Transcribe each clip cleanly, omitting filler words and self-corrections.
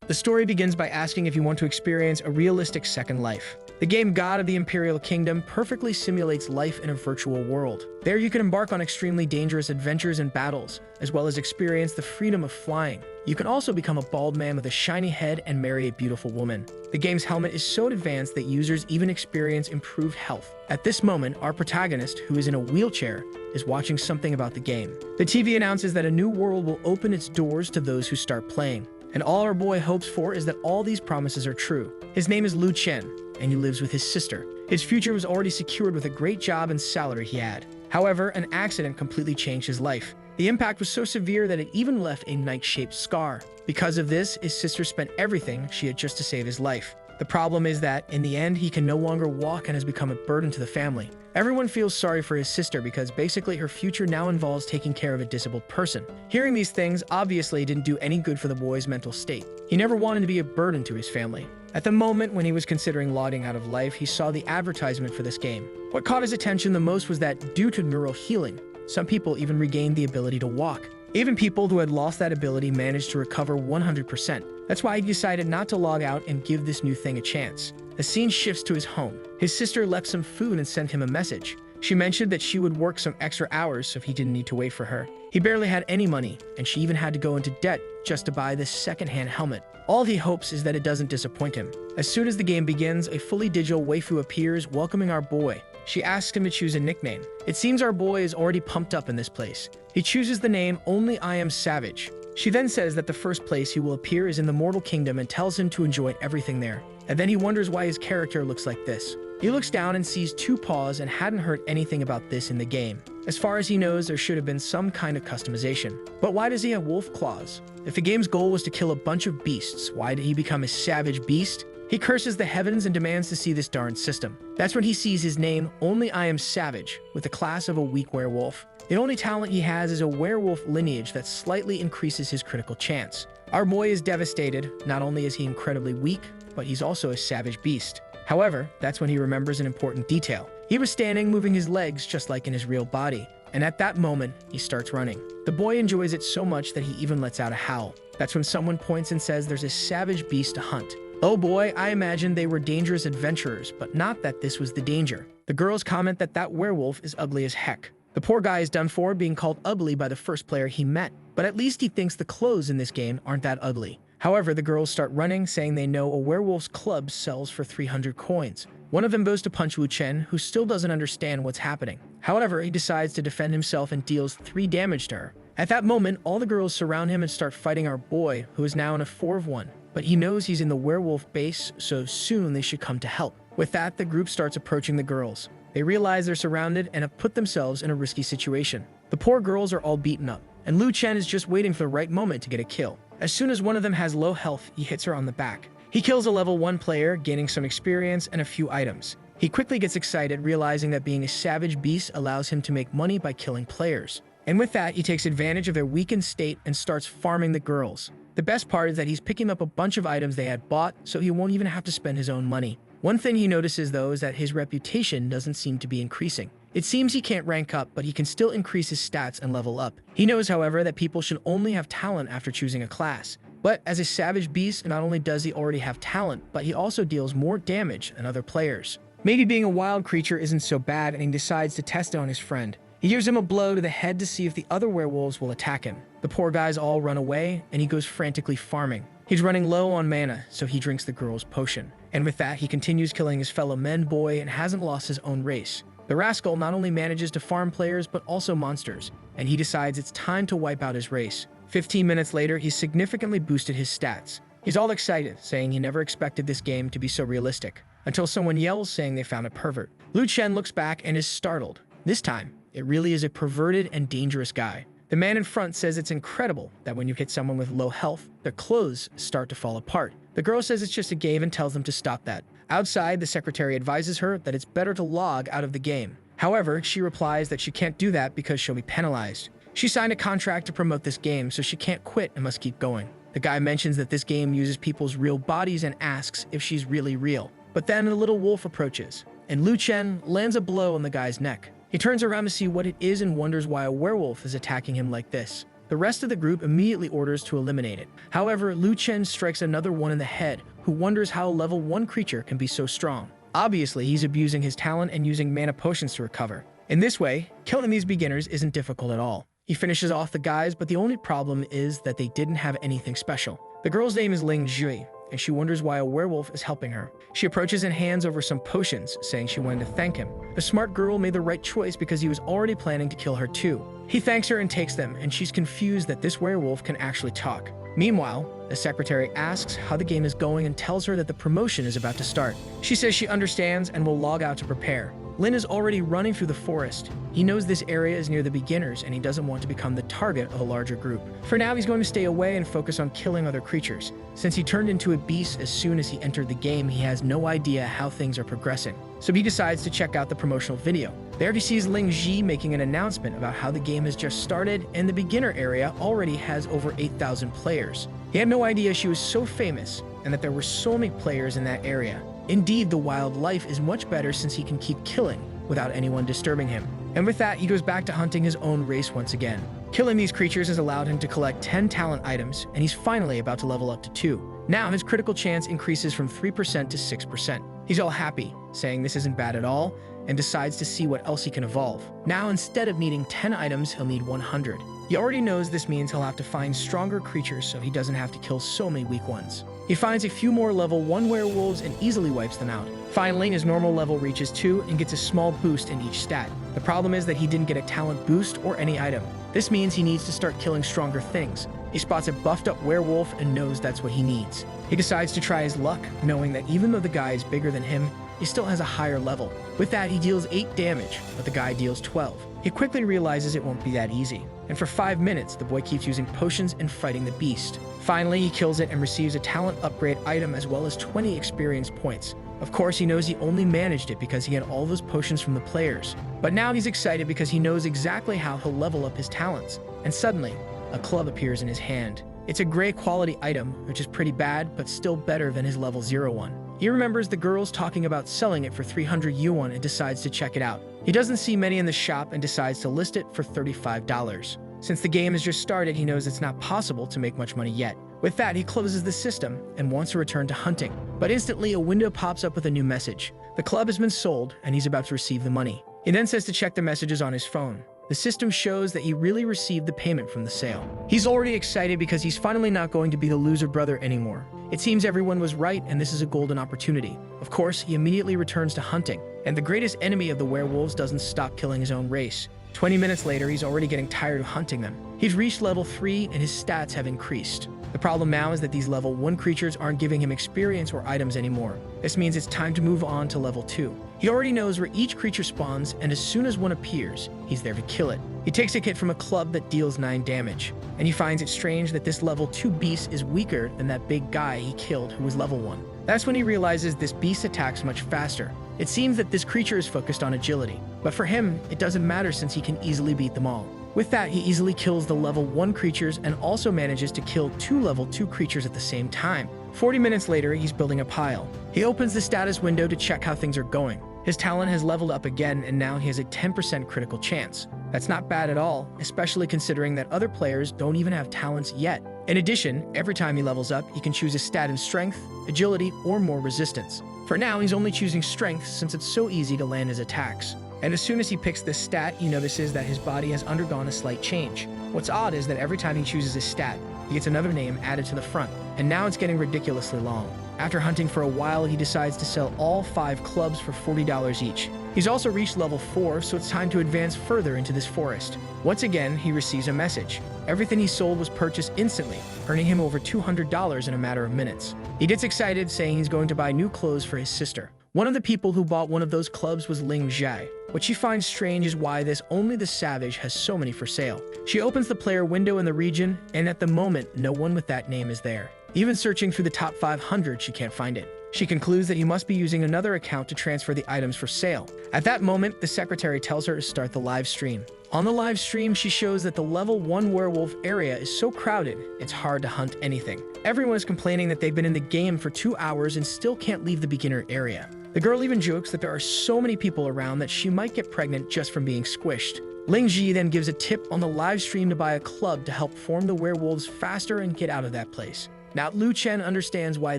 The story begins by asking if you want to experience a realistic second life. The game God of the Imperial Kingdom perfectly simulates life in a virtual world. There you can embark on extremely dangerous adventures and battles, as well as experience the freedom of flying. You can also become a bald man with a shiny head and marry a beautiful woman. The game's helmet is so advanced that users even experience improved health. At this moment, our protagonist, who is in a wheelchair, is watching something about the game. The TV announces that a new world will open its doors to those who start playing. And all our boy hopes for is that all these promises are true. His name is Lu Chen, and he lives with his sister. His future was already secured with a great job and salary he had. However, an accident completely changed his life. The impact was so severe that it even left a knife-shaped scar. Because of this, his sister spent everything she had just to save his life. The problem is that, in the end, he can no longer walk and has become a burden to the family. Everyone feels sorry for his sister because basically her future now involves taking care of a disabled person. Hearing these things obviously didn't do any good for the boy's mental state. He never wanted to be a burden to his family. At the moment when he was considering logging out of life, he saw the advertisement for this game. What caught his attention the most was that, due to neural healing, some people even regained the ability to walk. Even people who had lost that ability managed to recover 100%. That's why he decided not to log out and give this new thing a chance. The scene shifts to his home. His sister left some food and sent him a message. She mentioned that she would work some extra hours so he didn't need to wait for her. He barely had any money, and she even had to go into debt just to buy this second-hand helmet. All he hopes is that it doesn't disappoint him. As soon as the game begins, a fully digital waifu appears, welcoming our boy. She asks him to choose a nickname. It seems our boy is already pumped up in this place. He chooses the name Only I Am Savage. She then says that the first place he will appear is in the Mortal Kingdom and tells him to enjoy everything there. And then he wonders why his character looks like this. He looks down and sees two paws and hadn't heard anything about this in the game. As far as he knows, there should have been some kind of customization. But why does he have wolf claws? If the game's goal was to kill a bunch of beasts, why did he become a savage beast? He curses the heavens and demands to see this darn system. That's when he sees his name, Only I Am Savage, with the class of a weak werewolf. The only talent he has is a werewolf lineage that slightly increases his critical chance. Our boy is devastated. Not only is he incredibly weak, but he's also a savage beast. However, that's when he remembers an important detail. He was standing, moving his legs just like in his real body. And at that moment, he starts running. The boy enjoys it so much that he even lets out a howl. That's when someone points and says there's a savage beast to hunt. Oh boy, I imagined they were dangerous adventurers, but not that this was the danger. The girls comment that that werewolf is ugly as heck. The poor guy is done for, being called ugly by the first player he met. But at least he thinks the clothes in this game aren't that ugly. However, the girls start running, saying they know a werewolf's club sells for 300 coins. One of them goes to punch Lu Chen, who still doesn't understand what's happening. However, he decides to defend himself and deals 3 damage to her. At that moment, all the girls surround him and start fighting our boy, who is now in a 4-1. But he knows he's in the werewolf base, so soon they should come to help. With that, the group starts approaching the girls. They realize they're surrounded and have put themselves in a risky situation. The poor girls are all beaten up, and Lu Chen is just waiting for the right moment to get a kill. As soon as one of them has low health, he hits her on the back. He kills a level 1 player, gaining some experience and a few items. He quickly gets excited, realizing that being a savage beast allows him to make money by killing players. And with that, he takes advantage of their weakened state and starts farming the girls. The best part is that he's picking up a bunch of items they had bought, so he won't even have to spend his own money. One thing he notices, though, is that his reputation doesn't seem to be increasing. It seems he can't rank up, but he can still increase his stats and level up. He knows, however, that people should only have talent after choosing a class. But as a savage beast, not only does he already have talent, but he also deals more damage than other players. Maybe being a wild creature isn't so bad, and he decides to test it on his friend. He gives him a blow to the head to see if the other werewolves will attack him. The poor guys all run away, and he goes frantically farming. He's running low on mana, so he drinks the girl's potion. And with that, he continues killing his fellow men boy and hasn't lost his own race. The rascal not only manages to farm players, but also monsters, and he decides it's time to wipe out his race. 15 minutes later, he's significantly boosted his stats. He's all excited, saying he never expected this game to be so realistic, until someone yells saying they found a pervert. Lu Chen looks back and is startled. This time, it really is a perverted and dangerous guy. The man in front says it's incredible that when you hit someone with low health, their clothes start to fall apart. The girl says it's just a game and tells them to stop that. Outside, the secretary advises her that it's better to log out of the game. However, she replies that she can't do that because she'll be penalized. She signed a contract to promote this game, so she can't quit and must keep going. The guy mentions that this game uses people's real bodies and asks if she's really real. But then a little wolf approaches, and Lu Chen lands a blow on the guy's neck. He turns around to see what it is and wonders why a werewolf is attacking him like this. The rest of the group immediately orders to eliminate it. However, Lu Chen strikes another one in the head, who wonders how a level 1 creature can be so strong. Obviously, he's abusing his talent and using mana potions to recover. In this way, killing these beginners isn't difficult at all. He finishes off the guys, but the only problem is that they didn't have anything special. The girl's name is Ling Jui, and she wonders why a werewolf is helping her. She approaches and hands over some potions, saying she wanted to thank him. The smart girl made the right choice because he was already planning to kill her too. He thanks her and takes them, and she's confused that this werewolf can actually talk. Meanwhile, the secretary asks how the game is going and tells her that the promotion is about to start. She says she understands and will log out to prepare. Lin is already running through the forest. He knows this area is near the beginners and he doesn't want to become the target of a larger group. For now, he's going to stay away and focus on killing other creatures. Since he turned into a beast as soon as he entered the game, he has no idea how things are progressing. So he decides to check out the promotional video. There he sees Ling Ji making an announcement about how the game has just started and the beginner area already has over 8,000 players. He had no idea she was so famous and that there were so many players in that area. Indeed, the wildlife is much better since he can keep killing without anyone disturbing him. And with that, he goes back to hunting his own race once again. Killing these creatures has allowed him to collect 10 talent items, and he's finally about to level up to 2. Now his critical chance increases from 3% to 6%. He's all happy, saying this isn't bad at all, and decides to see what else he can evolve. Now instead of needing 10 items, he'll need 100. He already knows this means he'll have to find stronger creatures so he doesn't have to kill so many weak ones. He finds a few more level 1 werewolves and easily wipes them out. Finally, his normal level reaches 2 and gets a small boost in each stat. The problem is that he didn't get a talent boost or any item. This means he needs to start killing stronger things. He spots a buffed up werewolf and knows that's what he needs. He decides to try his luck, knowing that even though the guy is bigger than him, he still has a higher level. With that, he deals 8 damage, but the guy deals 12. He quickly realizes it won't be that easy, and for 5 minutes, the boy keeps using potions and fighting the beast. Finally, he kills it and receives a talent upgrade item as well as 20 experience points. Of course, he knows he only managed it because he had all those potions from the players. But now he's excited because he knows exactly how he'll level up his talents. And suddenly, a club appears in his hand. It's a gray quality item, which is pretty bad, but still better than his level 0 one. He remembers the girls talking about selling it for 300 yuan and decides to check it out. He doesn't see many in the shop and decides to list it for $35. Since the game has just started, he knows it's not possible to make much money yet. With that, he closes the system and wants to return to hunting. But instantly, a window pops up with a new message. The club has been sold and he's about to receive the money. He then says to check the messages on his phone. The system shows that he really received the payment from the sale. He's already excited because he's finally not going to be the loser brother anymore. It seems everyone was right and this is a golden opportunity. Of course, he immediately returns to hunting. And the greatest enemy of the werewolves doesn't stop killing his own race. 20 minutes later, he's already getting tired of hunting them. He's reached level 3 and his stats have increased. The problem now is that these level 1 creatures aren't giving him experience or items anymore. This means it's time to move on to level 2. He already knows where each creature spawns, and as soon as one appears, he's there to kill it. He takes a hit from a club that deals 9 damage, and he finds it strange that this level 2 beast is weaker than that big guy he killed who was level 1. That's when he realizes this beast attacks much faster. It seems that this creature is focused on agility, but for him, it doesn't matter since he can easily beat them all. With that, he easily kills the level 1 creatures and also manages to kill 2 level 2 creatures at the same time. 40 minutes later, he's building a pile. He opens the status window to check how things are going. His talent has leveled up again and now he has a 10% critical chance. That's not bad at all, especially considering that other players don't even have talents yet. In addition, every time he levels up, he can choose a stat in strength, agility, or more resistance. For now, he's only choosing strength since it's so easy to land his attacks. And as soon as he picks this stat, he notices that his body has undergone a slight change. What's odd is that every time he chooses his stat, he gets another name added to the front, and now it's getting ridiculously long. After hunting for a while, he decides to sell all 5 clubs for $40 each. He's also reached level 4, so it's time to advance further into this forest. Once again, he receives a message. Everything he sold was purchased instantly, earning him over $200 in a matter of minutes. He gets excited, saying he's going to buy new clothes for his sister. One of the people who bought one of those clubs was Ling Jai. What she finds strange is why this Only the Savage has so many for sale. She opens the player window in the region, and at the moment, no one with that name is there. Even searching through the top 500, she can't find it. She concludes that he must be using another account to transfer the items for sale. At that moment, the secretary tells her to start the live stream. On the live stream, she shows that the level 1 werewolf area is so crowded, it's hard to hunt anything. Everyone is complaining that they've been in the game for 2 hours and still can't leave the beginner area. The girl even jokes that there are so many people around that she might get pregnant just from being squished. Ling Ji then gives a tip on the live stream to buy a club to help form the werewolves faster and get out of that place. Now, Lu Chen understands why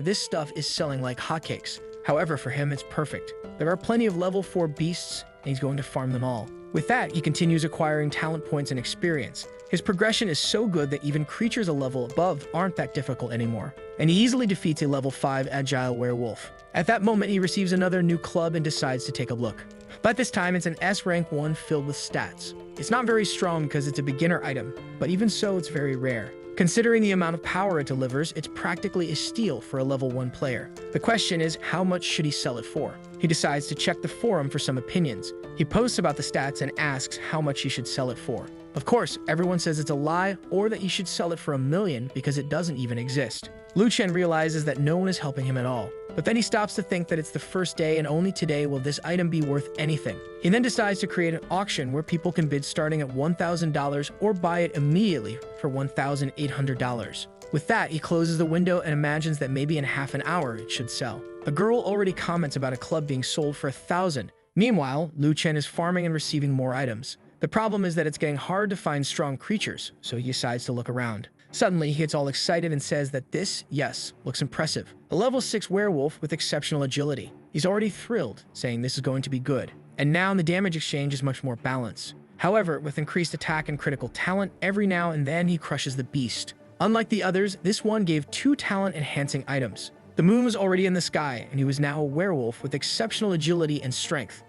this stuff is selling like hotcakes. However, for him, it's perfect. There are plenty of level 4 beasts, and he's going to farm them all. With that, he continues acquiring talent points and experience. His progression is so good that even creatures a level above aren't that difficult anymore, and he easily defeats a level 5 agile werewolf. At that moment, he receives another new club and decides to take a look. But this time, it's an S rank 1 filled with stats. It's not very strong because it's a beginner item, but even so, it's very rare. Considering the amount of power it delivers, it's practically a steal for a level 1 player. The question is, how much should he sell it for? He decides to check the forum for some opinions. He posts about the stats and asks how much he should sell it for. Of course, everyone says it's a lie or that he should sell it for $1 million because it doesn't even exist. Lu Chen realizes that no one is helping him at all. But then he stops to think that it's the first day and only today will this item be worth anything. He then decides to create an auction where people can bid starting at $1,000 or buy it immediately for $1,800. With that, he closes the window and imagines that maybe in half an hour it should sell. A girl already comments about a club being sold for $1,000. Meanwhile, Lu Chen is farming and receiving more items. The problem is that it's getting hard to find strong creatures, so he decides to look around. Suddenly, he gets all excited and says that this, yes, looks impressive. A level 6 werewolf with exceptional agility. He's already thrilled, saying this is going to be good. And now the damage exchange is much more balanced. However, with increased attack and critical talent, every now and then he crushes the beast. Unlike the others, this one gave 2 talent-enhancing items. The moon was already in the sky, and he was now a werewolf with exceptional agility and strength.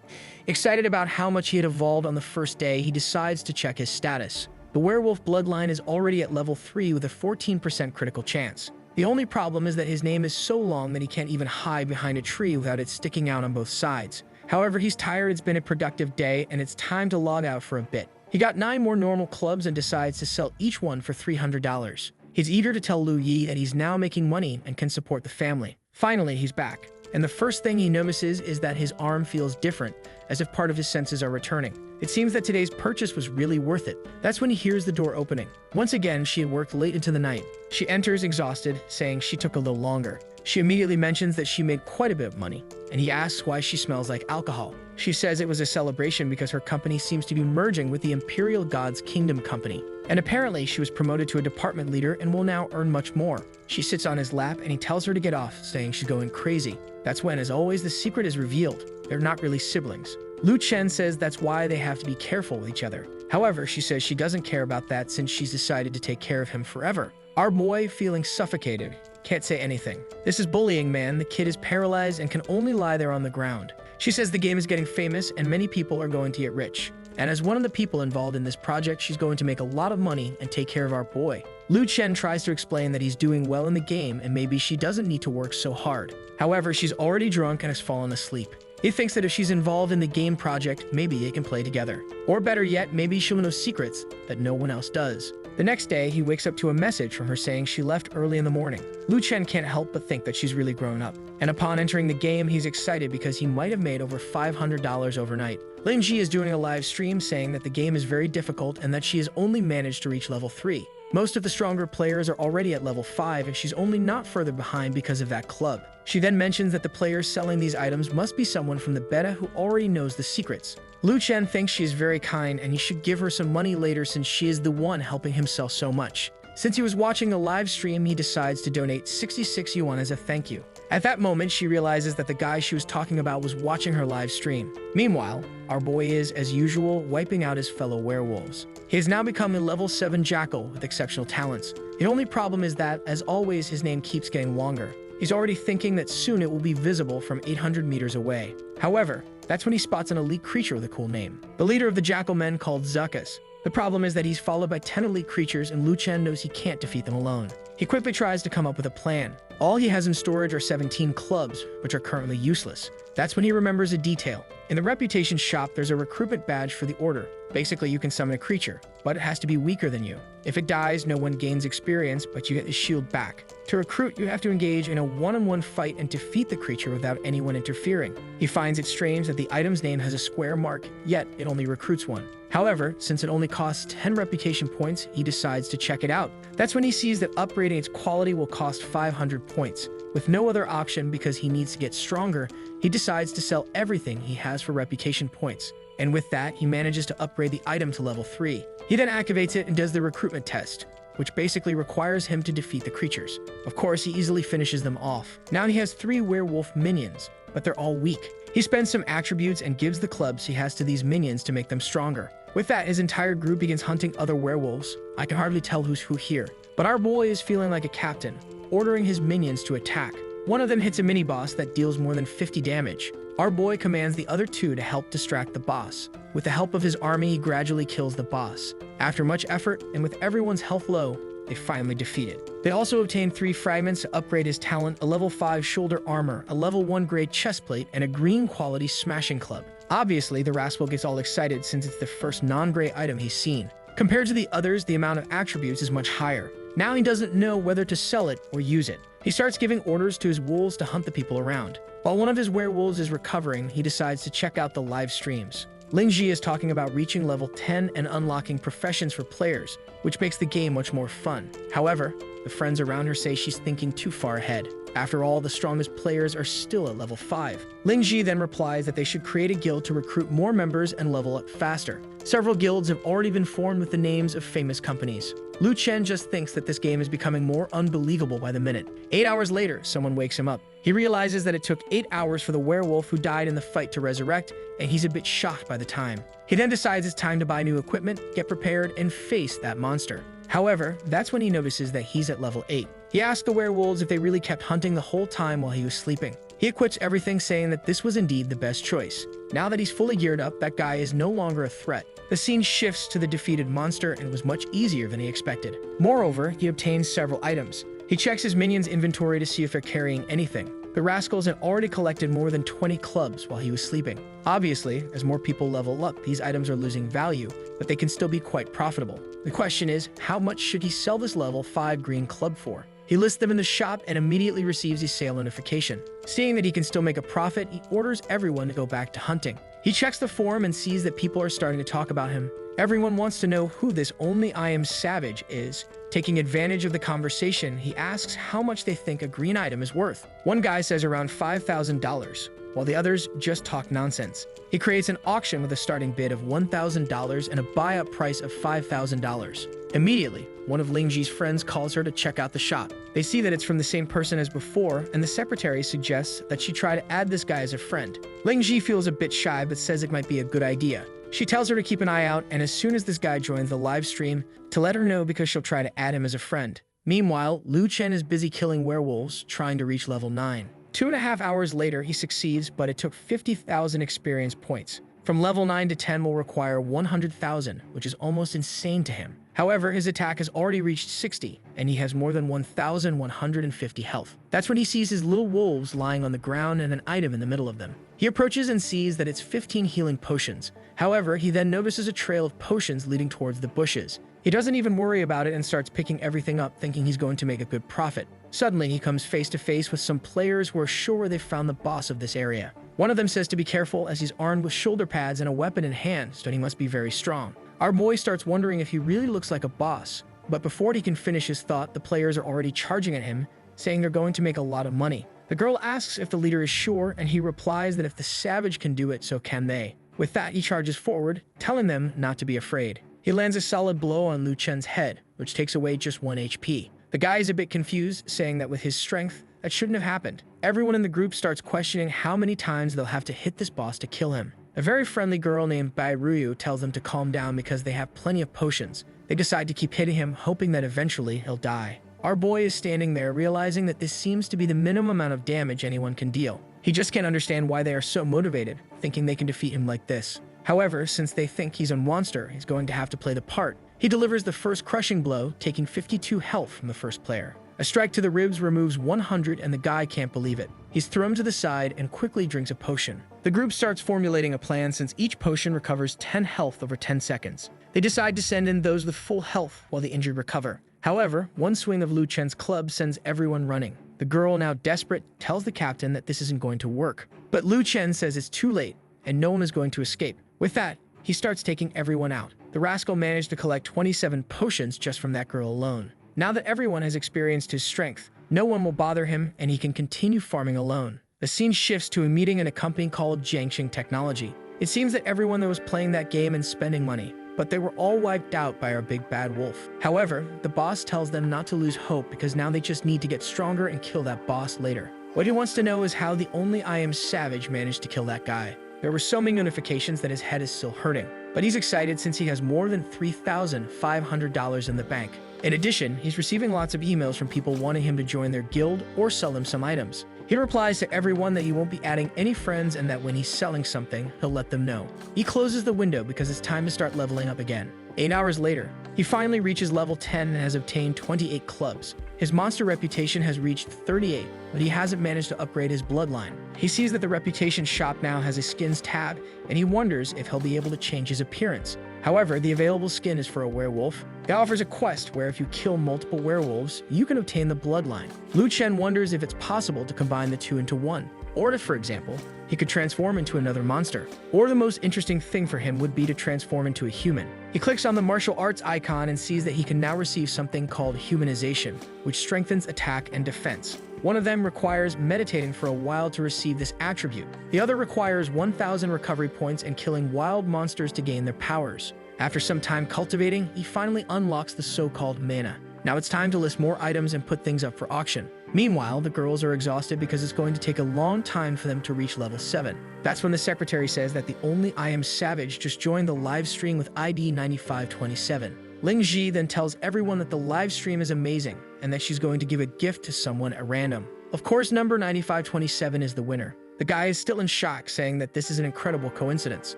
Excited about how much he had evolved on the first day, he decides to check his status. The werewolf bloodline is already at level 3 with a 14% critical chance. The only problem is that his name is so long that he can't even hide behind a tree without it sticking out on both sides. However, he's tired, it's been a productive day, and it's time to log out for a bit. He got 9 more normal clubs and decides to sell each one for $300. He's eager to tell Lu Yi that he's now making money and can support the family. Finally, he's back, and the first thing he notices is that his arm feels different, as if part of his senses are returning. It seems that today's purchase was really worth it. That's when he hears the door opening. Once again, she had worked late into the night. She enters exhausted, saying she took a little longer. She immediately mentions that she made quite a bit of money, and he asks why she smells like alcohol. She says it was a celebration because her company seems to be merging with the Imperial God's Kingdom Company. And apparently she was promoted to a department leader and will now earn much more. She sits on his lap and he tells her to get off, saying she's going crazy. That's when, as always, the secret is revealed. They're not really siblings. Lu Chen says that's why they have to be careful with each other. However, she says she doesn't care about that since she's decided to take care of him forever. Our boy, feeling suffocated, can't say anything. This is bullying, man. The kid is paralyzed and can only lie there on the ground. She says the game is getting famous and many people are going to get rich. And as one of the people involved in this project, she's going to make a lot of money and take care of our boy. Lu Chen tries to explain that he's doing well in the game and maybe she doesn't need to work so hard. However, she's already drunk and has fallen asleep. He thinks that if she's involved in the game project, maybe they can play together. Or better yet, maybe she'll know secrets that no one else does. The next day, he wakes up to a message from her saying she left early in the morning. Lu Chen can't help but think that she's really grown up. And upon entering the game, he's excited because he might have made over $500 overnight. Ling Ji is doing a live stream saying that the game is very difficult and that she has only managed to reach level 3. Most of the stronger players are already at level 5 and she's only not further behind because of that club. She then mentions that the players selling these items must be someone from the beta who already knows the secrets. Lu Chen thinks she is very kind and he should give her some money later since she is the one helping himself so much. Since he was watching the live stream, he decides to donate 66 yuan as a thank you. At that moment, she realizes that the guy she was talking about was watching her live stream. Meanwhile, our boy is, as usual, wiping out his fellow werewolves. He has now become a level 7 jackal with exceptional talents. The only problem is that, as always, his name keeps getting longer. He's already thinking that soon it will be visible from 800 meters away. However, that's when he spots an elite creature with a cool name. The leader of the jackal men called Zuckus. The problem is that he's followed by 10 elite creatures and Lu Chen knows he can't defeat them alone. He quickly tries to come up with a plan. All he has in storage are 17 clubs, which are currently useless. That's when he remembers a detail. In the reputation shop, there's a recruitment badge for the order. Basically, you can summon a creature, but it has to be weaker than you. If it dies, no one gains experience, but you get the shield back. To recruit, you have to engage in a one-on-one fight and defeat the creature without anyone interfering. He finds it strange that the item's name has a square mark, yet it only recruits one. However, since it only costs 10 reputation points, he decides to check it out. That's when he sees that upgrading its quality will cost 500 points. With no other option because he needs to get stronger, he decides to sell everything he has for reputation points. and with that, he manages to upgrade the item to level 3. He then activates it and does the recruitment test, which basically requires him to defeat the creatures. Of course, he easily finishes them off. Now he has 3 werewolf minions, but they're all weak. He spends some attributes and gives the clubs he has to these minions to make them stronger. With that, his entire group begins hunting other werewolves. I can hardly tell who's who here, but our boy is feeling like a captain, ordering his minions to attack. One of them hits a mini-boss that deals more than 50 damage. Our boy commands the other 2 to help distract the boss. With the help of his army, he gradually kills the boss. After much effort, and with everyone's health low, they finally defeat it. They also obtain 3 fragments to upgrade his talent, a level 5 shoulder armor, a level 1 grade chestplate, and a green quality smashing club. Obviously, the rascal gets all excited since it's the first non-gray item he's seen. Compared to the others, the amount of attributes is much higher. Now he doesn't know whether to sell it or use it. He starts giving orders to his wolves to hunt the people around. While one of his werewolves is recovering, he decides to check out the live streams. Lingji is talking about reaching level 10 and unlocking professions for players, which makes the game much more fun. However, the friends around her say she's thinking too far ahead. After all, the strongest players are still at level 5. Lingji then replies that they should create a guild to recruit more members and level up faster. Several guilds have already been formed with the names of famous companies. Lu Chen just thinks that this game is becoming more unbelievable by the minute. 8 hours later, someone wakes him up. He realizes that it took 8 hours for the werewolf who died in the fight to resurrect, and he's a bit shocked by the time. He then decides it's time to buy new equipment, get prepared, and face that monster. However, that's when he notices that he's at level 8. He asks the werewolves if they really kept hunting the whole time while he was sleeping. He acquits everything, saying that this was indeed the best choice. Now that he's fully geared up, that guy is no longer a threat. The scene shifts to the defeated monster and was much easier than he expected. Moreover, he obtains several items. He checks his minions' inventory to see if they're carrying anything. The rascals had already collected more than 20 clubs while he was sleeping. Obviously, as more people level up, these items are losing value, but they can still be quite profitable. The question is, how much should he sell this level 5 green club for? He lists them in the shop and immediately receives a sale notification. Seeing that he can still make a profit, he orders everyone to go back to hunting. He checks the forum and sees that people are starting to talk about him. Everyone wants to know who this Only I Am Savage is. Taking advantage of the conversation, he asks how much they think a green item is worth. One guy says around $5,000, while the others just talk nonsense. He creates an auction with a starting bid of $1,000 and a buy-up price of $5,000. Immediately, one of Lingji's friends calls her to check out the shop. They see that it's from the same person as before, and the secretary suggests that she try to add this guy as a friend. Lingji feels a bit shy, but says it might be a good idea. She tells her to keep an eye out, and as soon as this guy joins the live stream, to let her know because she'll try to add him as a friend. Meanwhile, Lu Chen is busy killing werewolves, trying to reach level 9. 2.5 hours later, he succeeds, but it took 50,000 experience points. From level 9 to 10 will require 100,000, which is almost insane to him. However, his attack has already reached 60, and he has more than 1,150 health. That's when he sees his little wolves lying on the ground and an item in the middle of them. He approaches and sees that it's 15 healing potions. However, he then notices a trail of potions leading towards the bushes. He doesn't even worry about it and starts picking everything up, thinking he's going to make a good profit. Suddenly, he comes face to face with some players who are sure they've found the boss of this area. One of them says to be careful as he's armed with shoulder pads and a weapon in hand, so he must be very strong. Our boy starts wondering if he really looks like a boss, but before he can finish his thought, the players are already charging at him, saying they're going to make a lot of money. The girl asks if the leader is sure, and he replies that if the savage can do it, so can they. With that, he charges forward, telling them not to be afraid. He lands a solid blow on Lu Chen's head, which takes away just 1 HP. The guy is a bit confused, saying that with his strength, that shouldn't have happened. Everyone in the group starts questioning how many times they'll have to hit this boss to kill him. A very friendly girl named Bairuyu tells them to calm down because they have plenty of potions. They decide to keep hitting him, hoping that eventually he'll die. Our boy is standing there, realizing that this seems to be the minimum amount of damage anyone can deal. He just can't understand why they are so motivated, thinking they can defeat him like this. However, since they think he's a monster, he's going to have to play the part. He delivers the first crushing blow, taking 52 health from the first player. A strike to the ribs removes 100 and the guy can't believe it. He's thrown to the side and quickly drinks a potion. The group starts formulating a plan since each potion recovers 10 health over 10 seconds. They decide to send in those with full health while the injured recover. However, one swing of Lu Chen's club sends everyone running. The girl, now desperate, tells the captain that this isn't going to work. But Lu Chen says it's too late and no one is going to escape. With that, he starts taking everyone out. The rascal managed to collect 27 potions just from that girl alone. Now that everyone has experienced his strength, no one will bother him and he can continue farming alone. The scene shifts to a meeting in a company called Jiangxing Technology. It seems that everyone that was playing that game and spending money, but they were all wiped out by our big bad wolf. However, the boss tells them not to lose hope because now they just need to get stronger and kill that boss later. What he wants to know is how the only I Am Savage managed to kill that guy. There were so many notifications that his head is still hurting, but he's excited since he has more than $3,500 in the bank. In addition, he's receiving lots of emails from people wanting him to join their guild or sell them some items. He replies to everyone that he won't be adding any friends and that when he's selling something, he'll let them know. He closes the window because it's time to start leveling up again. 8 hours later, he finally reaches level 10 and has obtained 28 clubs. His monster reputation has reached 38, but he hasn't managed to upgrade his bloodline. He sees that the reputation shop now has a skins tab, and he wonders if he'll be able to change his appearance. However, the available skin is for a werewolf. It offers a quest where if you kill multiple werewolves, you can obtain the bloodline. Lu Chen wonders if it's possible to combine the two into one, or if, for example, he could transform into another monster. Or the most interesting thing for him would be to transform into a human. He clicks on the martial arts icon and sees that he can now receive something called humanization, which strengthens attack and defense. One of them requires meditating for a while to receive this attribute. The other requires 1,000 recovery points and killing wild monsters to gain their powers. After some time cultivating, he finally unlocks the so-called mana. Now it's time to list more items and put things up for auction. Meanwhile, the girls are exhausted because it's going to take a long time for them to reach level 7. That's when the secretary says that the only I Am Savage just joined the live stream with ID 9527. Ling Ji then tells everyone that the live stream is amazing and that she's going to give a gift to someone at random. Of course, number 9527 is the winner. The guy is still in shock, saying that this is an incredible coincidence.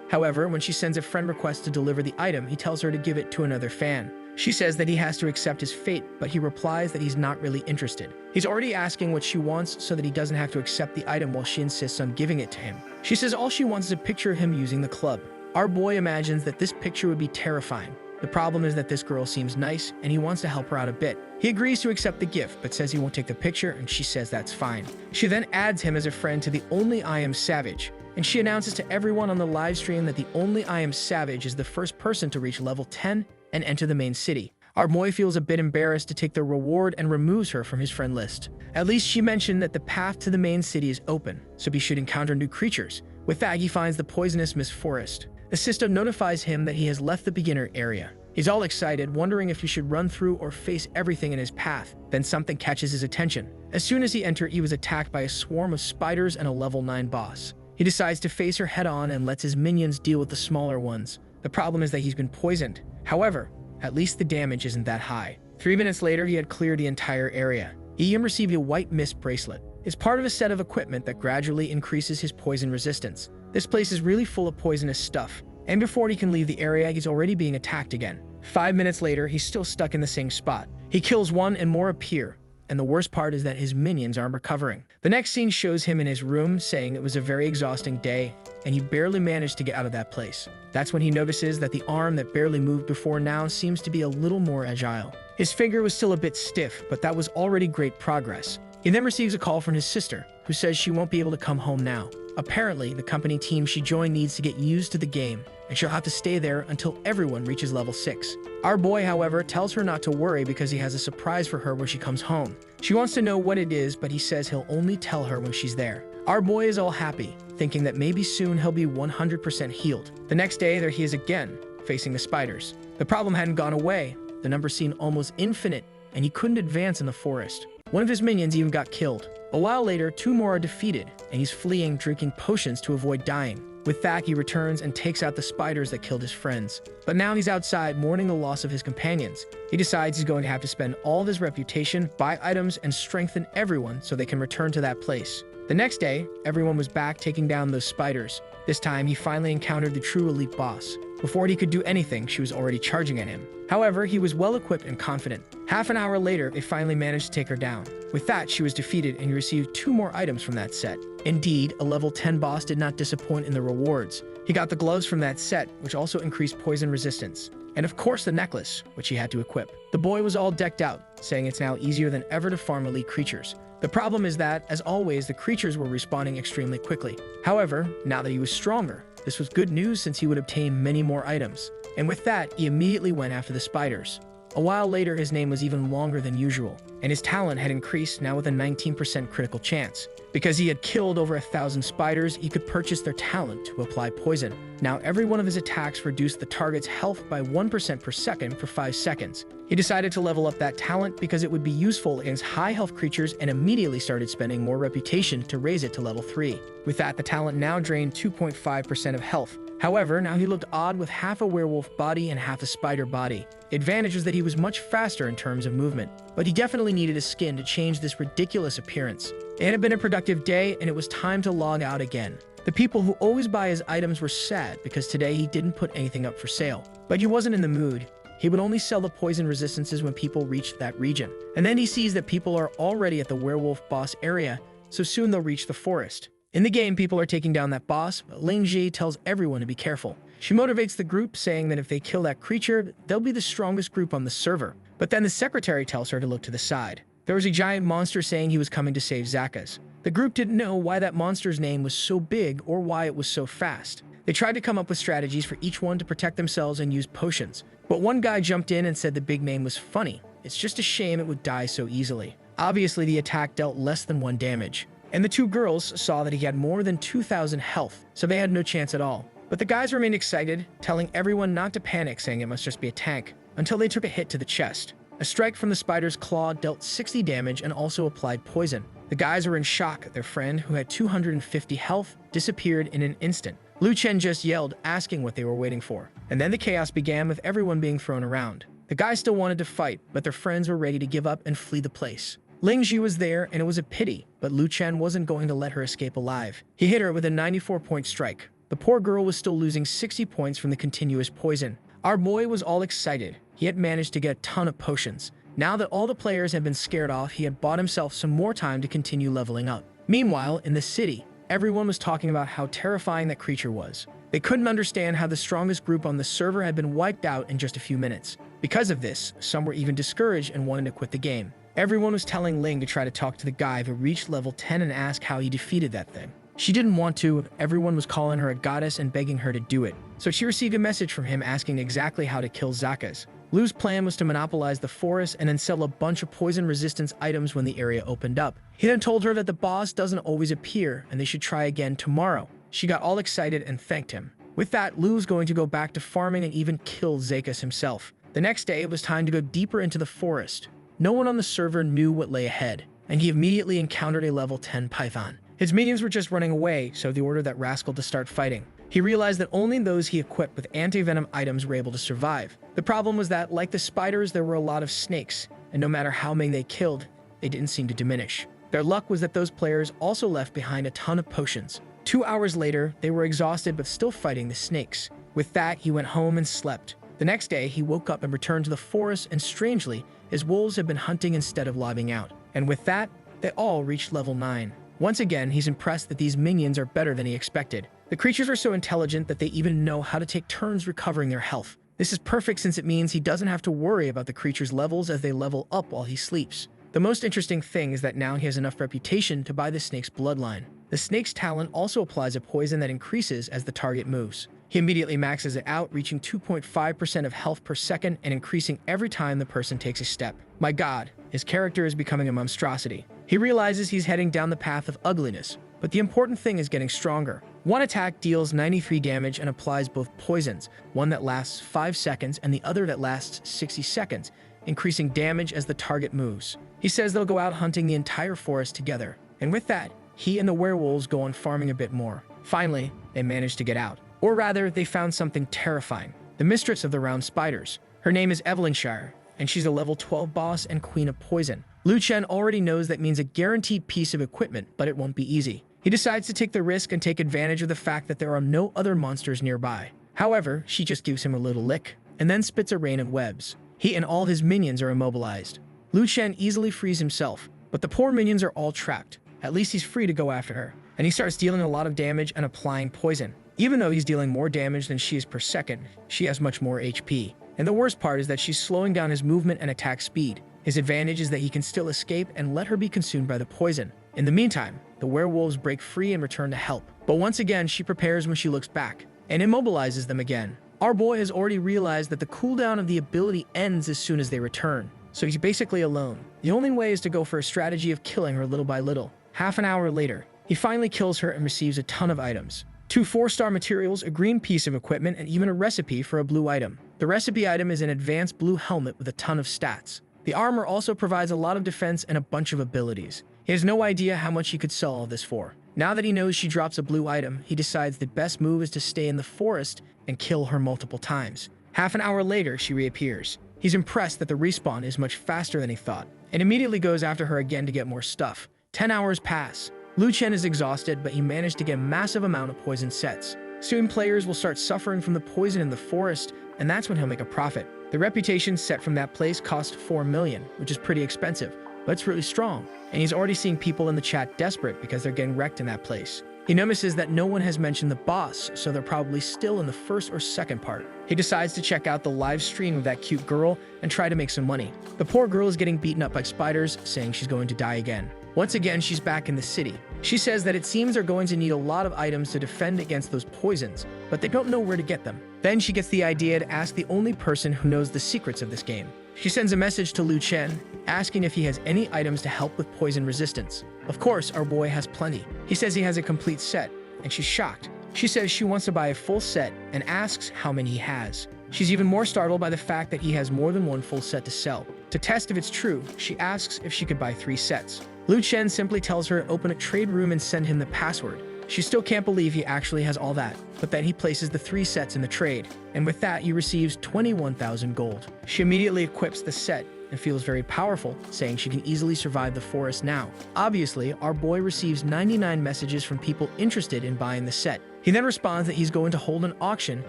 However, when she sends a friend request to deliver the item, he tells her to give it to another fan. She says that he has to accept his fate, but he replies that he's not really interested. He's already asking what she wants so that he doesn't have to accept the item while she insists on giving it to him. She says all she wants is a picture of him using the club. Our boy imagines that this picture would be terrifying. The problem is that this girl seems nice, and he wants to help her out a bit. He agrees to accept the gift, but says he won't take the picture, and she says that's fine. She then adds him as a friend to the Only I Am Savage, and she announces to everyone on the live stream that the Only I Am Savage is the first person to reach level 10 and enter the main city. Our boy feels a bit embarrassed to take the reward and removes her from his friend list. At least she mentioned that the path to the main city is open, so he should encounter new creatures. With that, he finds the poisonous Miss Forest. The system notifies him that he has left the beginner area. He's all excited, wondering if he should run through or face everything in his path. Then something catches his attention. As soon as he enters, he was attacked by a swarm of spiders and a level 9 boss. He decides to face her head-on and lets his minions deal with the smaller ones. The problem is that he's been poisoned. However, at least the damage isn't that high. 3 minutes later, he had cleared the entire area. He even received a white mist bracelet. It's part of a set of equipment that gradually increases his poison resistance. This place is really full of poisonous stuff, and before he can leave the area, he's already being attacked again. 5 minutes later, he's still stuck in the same spot. He kills one and more appear, and the worst part is that his minions aren't recovering. The next scene shows him in his room saying it was a very exhausting day, and he barely managed to get out of that place. That's when he notices that the arm that barely moved before now seems to be a little more agile. His finger was still a bit stiff, but that was already great progress. He then receives a call from his sister, who says she won't be able to come home now. Apparently, the company team she joined needs to get used to the game, and she'll have to stay there until everyone reaches level 6. Our boy, however, tells her not to worry because he has a surprise for her when she comes home. She wants to know what it is, but he says he'll only tell her when she's there. Our boy is all happy, thinking that maybe soon he'll be 100% healed. The next day, there he is again, facing the spiders. The problem hadn't gone away. The number seemed almost infinite, and he couldn't advance in the forest. One of his minions even got killed. A while later, 2 more are defeated, and he's fleeing, drinking potions to avoid dying. With that, he returns and takes out the spiders that killed his friends. But now he's outside, mourning the loss of his companions. He decides he's going to have to spend all of his reputation, buy items, and strengthen everyone so they can return to that place. The next day, everyone was back taking down those spiders. This time, he finally encountered the true elite boss. Before he could do anything, she was already charging at him. However, he was well-equipped and confident. Half an hour later, they finally managed to take her down. With that, she was defeated and he received 2 more items from that set. Indeed, a level 10 boss did not disappoint in the rewards. He got the gloves from that set, which also increased poison resistance. And of course the necklace, which he had to equip. The boy was all decked out, saying it's now easier than ever to farm elite creatures. The problem is that, as always, the creatures were respawning extremely quickly. However, now that he was stronger, this was good news since he would obtain many more items. And with that, he immediately went after the spiders. A while later, his name was even longer than usual, and his talent had increased, now with a 19% critical chance. Because he had killed over 1,000 spiders, he could purchase their talent to apply poison. Now every one of his attacks reduced the target's health by 1% per second for 5 seconds. He decided to level up that talent because it would be useful against high health creatures, and immediately started spending more reputation to raise it to level 3. With that, the talent now drained 2.5% of health. However, now he looked odd with half a werewolf body and half a spider body. The advantage was that he was much faster in terms of movement, but he definitely needed his skin to change this ridiculous appearance. It had been a productive day, and it was time to log out again. The people who always buy his items were sad because today he didn't put anything up for sale. But he wasn't in the mood. He would only sell the poison resistances when people reached that region. And then he sees that people are already at the werewolf boss area, so soon they'll reach the forest. In the game, people are taking down that boss, but Lingji tells everyone to be careful. She motivates the group, saying that if they kill that creature, they'll be the strongest group on the server. But then the secretary tells her to look to the side. There was a giant monster saying he was coming to save Zakas. The group didn't know why that monster's name was so big or why it was so fast. They tried to come up with strategies for each one to protect themselves and use potions. But one guy jumped in and said the big name was funny. It's just a shame it would die so easily. Obviously, the attack dealt less than 1 damage. And the 2 girls saw that he had more than 2,000 health, so they had no chance at all. But the guys remained excited, telling everyone not to panic, saying it must just be a tank, until they took a hit to the chest. A strike from the spider's claw dealt 60 damage and also applied poison. The guys were in shock. Their friend, who had 250 health, disappeared in an instant. Lu Chen just yelled, asking what they were waiting for. And then the chaos began, with everyone being thrown around. The guys still wanted to fight, but their friends were ready to give up and flee the place. Lingji was there, and it was a pity, but Lu Chen wasn't going to let her escape alive. He hit her with a 94-point strike. The poor girl was still losing 60 points from the continuous poison. Our boy was all excited. He had managed to get a ton of potions. Now that all the players had been scared off, he had bought himself some more time to continue leveling up. Meanwhile, in the city, everyone was talking about how terrifying that creature was. They couldn't understand how the strongest group on the server had been wiped out in just a few minutes. Because of this, some were even discouraged and wanted to quit the game. Everyone was telling Ling to try to talk to the guy who reached level 10 and ask how he defeated that thing. She didn't want to. Everyone was calling her a goddess and begging her to do it. So she received a message from him asking exactly how to kill Zakas. Lu's plan was to monopolize the forest and then sell a bunch of poison resistance items when the area opened up. He then told her that the boss doesn't always appear and they should try again tomorrow. She got all excited and thanked him. With that, Lu was going to go back to farming and even kill Zakas himself. The next day, it was time to go deeper into the forest. No one on the server knew what lay ahead, and he immediately encountered a level 10 python. His minions were just running away, so they ordered that rascal to start fighting. He realized that only those he equipped with anti-venom items were able to survive. The problem was that, like the spiders, there were a lot of snakes, and no matter how many they killed, they didn't seem to diminish. Their luck was that those players also left behind a ton of potions. 2 hours later, they were exhausted but still fighting the snakes. With that, he went home and slept. The next day, he woke up and returned to the forest, and strangely, his wolves had been hunting instead of lobbing out. And with that, they all reached level 9. Once again, he's impressed that these minions are better than he expected. The creatures are so intelligent that they even know how to take turns recovering their health. This is perfect since it means he doesn't have to worry about the creatures' levels as they level up while he sleeps. The most interesting thing is that now he has enough reputation to buy the snake's bloodline. The snake's talent also applies a poison that increases as the target moves. He immediately maxes it out, reaching 2.5% of health per second and increasing every time the person takes a step. My god, his character is becoming a monstrosity. He realizes he's heading down the path of ugliness, but the important thing is getting stronger. One attack deals 93 damage and applies both poisons, one that lasts 5 seconds and the other that lasts 60 seconds, increasing damage as the target moves. He says they'll go out hunting the entire forest together, and with that, he and the werewolves go on farming a bit more. Finally, they manage to get out. Or rather, they found something terrifying. The mistress of the round spiders. Her name is Evelynshire, and she's a level 12 boss and queen of poison. Lu Chen already knows that means a guaranteed piece of equipment, but it won't be easy. He decides to take the risk and take advantage of the fact that there are no other monsters nearby. However, she just gives him a little lick, and then spits a rain of webs. He and all his minions are immobilized. Lu Chen easily frees himself, but the poor minions are all trapped. At least he's free to go after her, and he starts dealing a lot of damage and applying poison. Even though he's dealing more damage than she is per second, she has much more HP. And the worst part is that she's slowing down his movement and attack speed. His advantage is that he can still escape and let her be consumed by the poison. In the meantime, the werewolves break free and return to help. But once again, she prepares when she looks back, and immobilizes them again. Our boy has already realized that the cooldown of the ability ends as soon as they return, so he's basically alone. The only way is to go for a strategy of killing her little by little. Half an hour later, he finally kills her and receives a ton of items. 2 4-star materials, a green piece of equipment, and even a recipe for a blue item. The recipe item is an advanced blue helmet with a ton of stats. The armor also provides a lot of defense and a bunch of abilities. He has no idea how much he could sell all this for. Now that he knows she drops a blue item, he decides the best move is to stay in the forest and kill her multiple times. Half an hour later, she reappears. He's impressed that the respawn is much faster than he thought, and immediately goes after her again to get more stuff. 10 hours pass. Lu Chen is exhausted, but he managed to get a massive amount of poison sets. Soon players will start suffering from the poison in the forest, and that's when he'll make a profit. The reputation set from that place cost 4 million, which is pretty expensive, but it's really strong, and he's already seeing people in the chat desperate because they're getting wrecked in that place. He notices that no one has mentioned the boss, so they're probably still in the first or second part. He decides to check out the live stream of that cute girl and try to make some money. The poor girl is getting beaten up by spiders, saying she's going to die again. Once again, she's back in the city. She says that it seems they're going to need a lot of items to defend against those poisons, but they don't know where to get them. Then she gets the idea to ask the only person who knows the secrets of this game. She sends a message to Lu Chen, asking if he has any items to help with poison resistance. Of course, our boy has plenty. He says he has a complete set, and she's shocked. She says she wants to buy a full set and asks how many he has. She's even more startled by the fact that he has more than one full set to sell. To test if it's true, she asks if she could buy 3 sets. Lu Chen simply tells her to open a trade room and send him the password. She still can't believe he actually has all that, but then he places the 3 sets in the trade, and with that he receives 21,000 gold. She immediately equips the set and feels very powerful, saying she can easily survive the forest now. Obviously, our boy receives 99 messages from people interested in buying the set. He then responds that he's going to hold an auction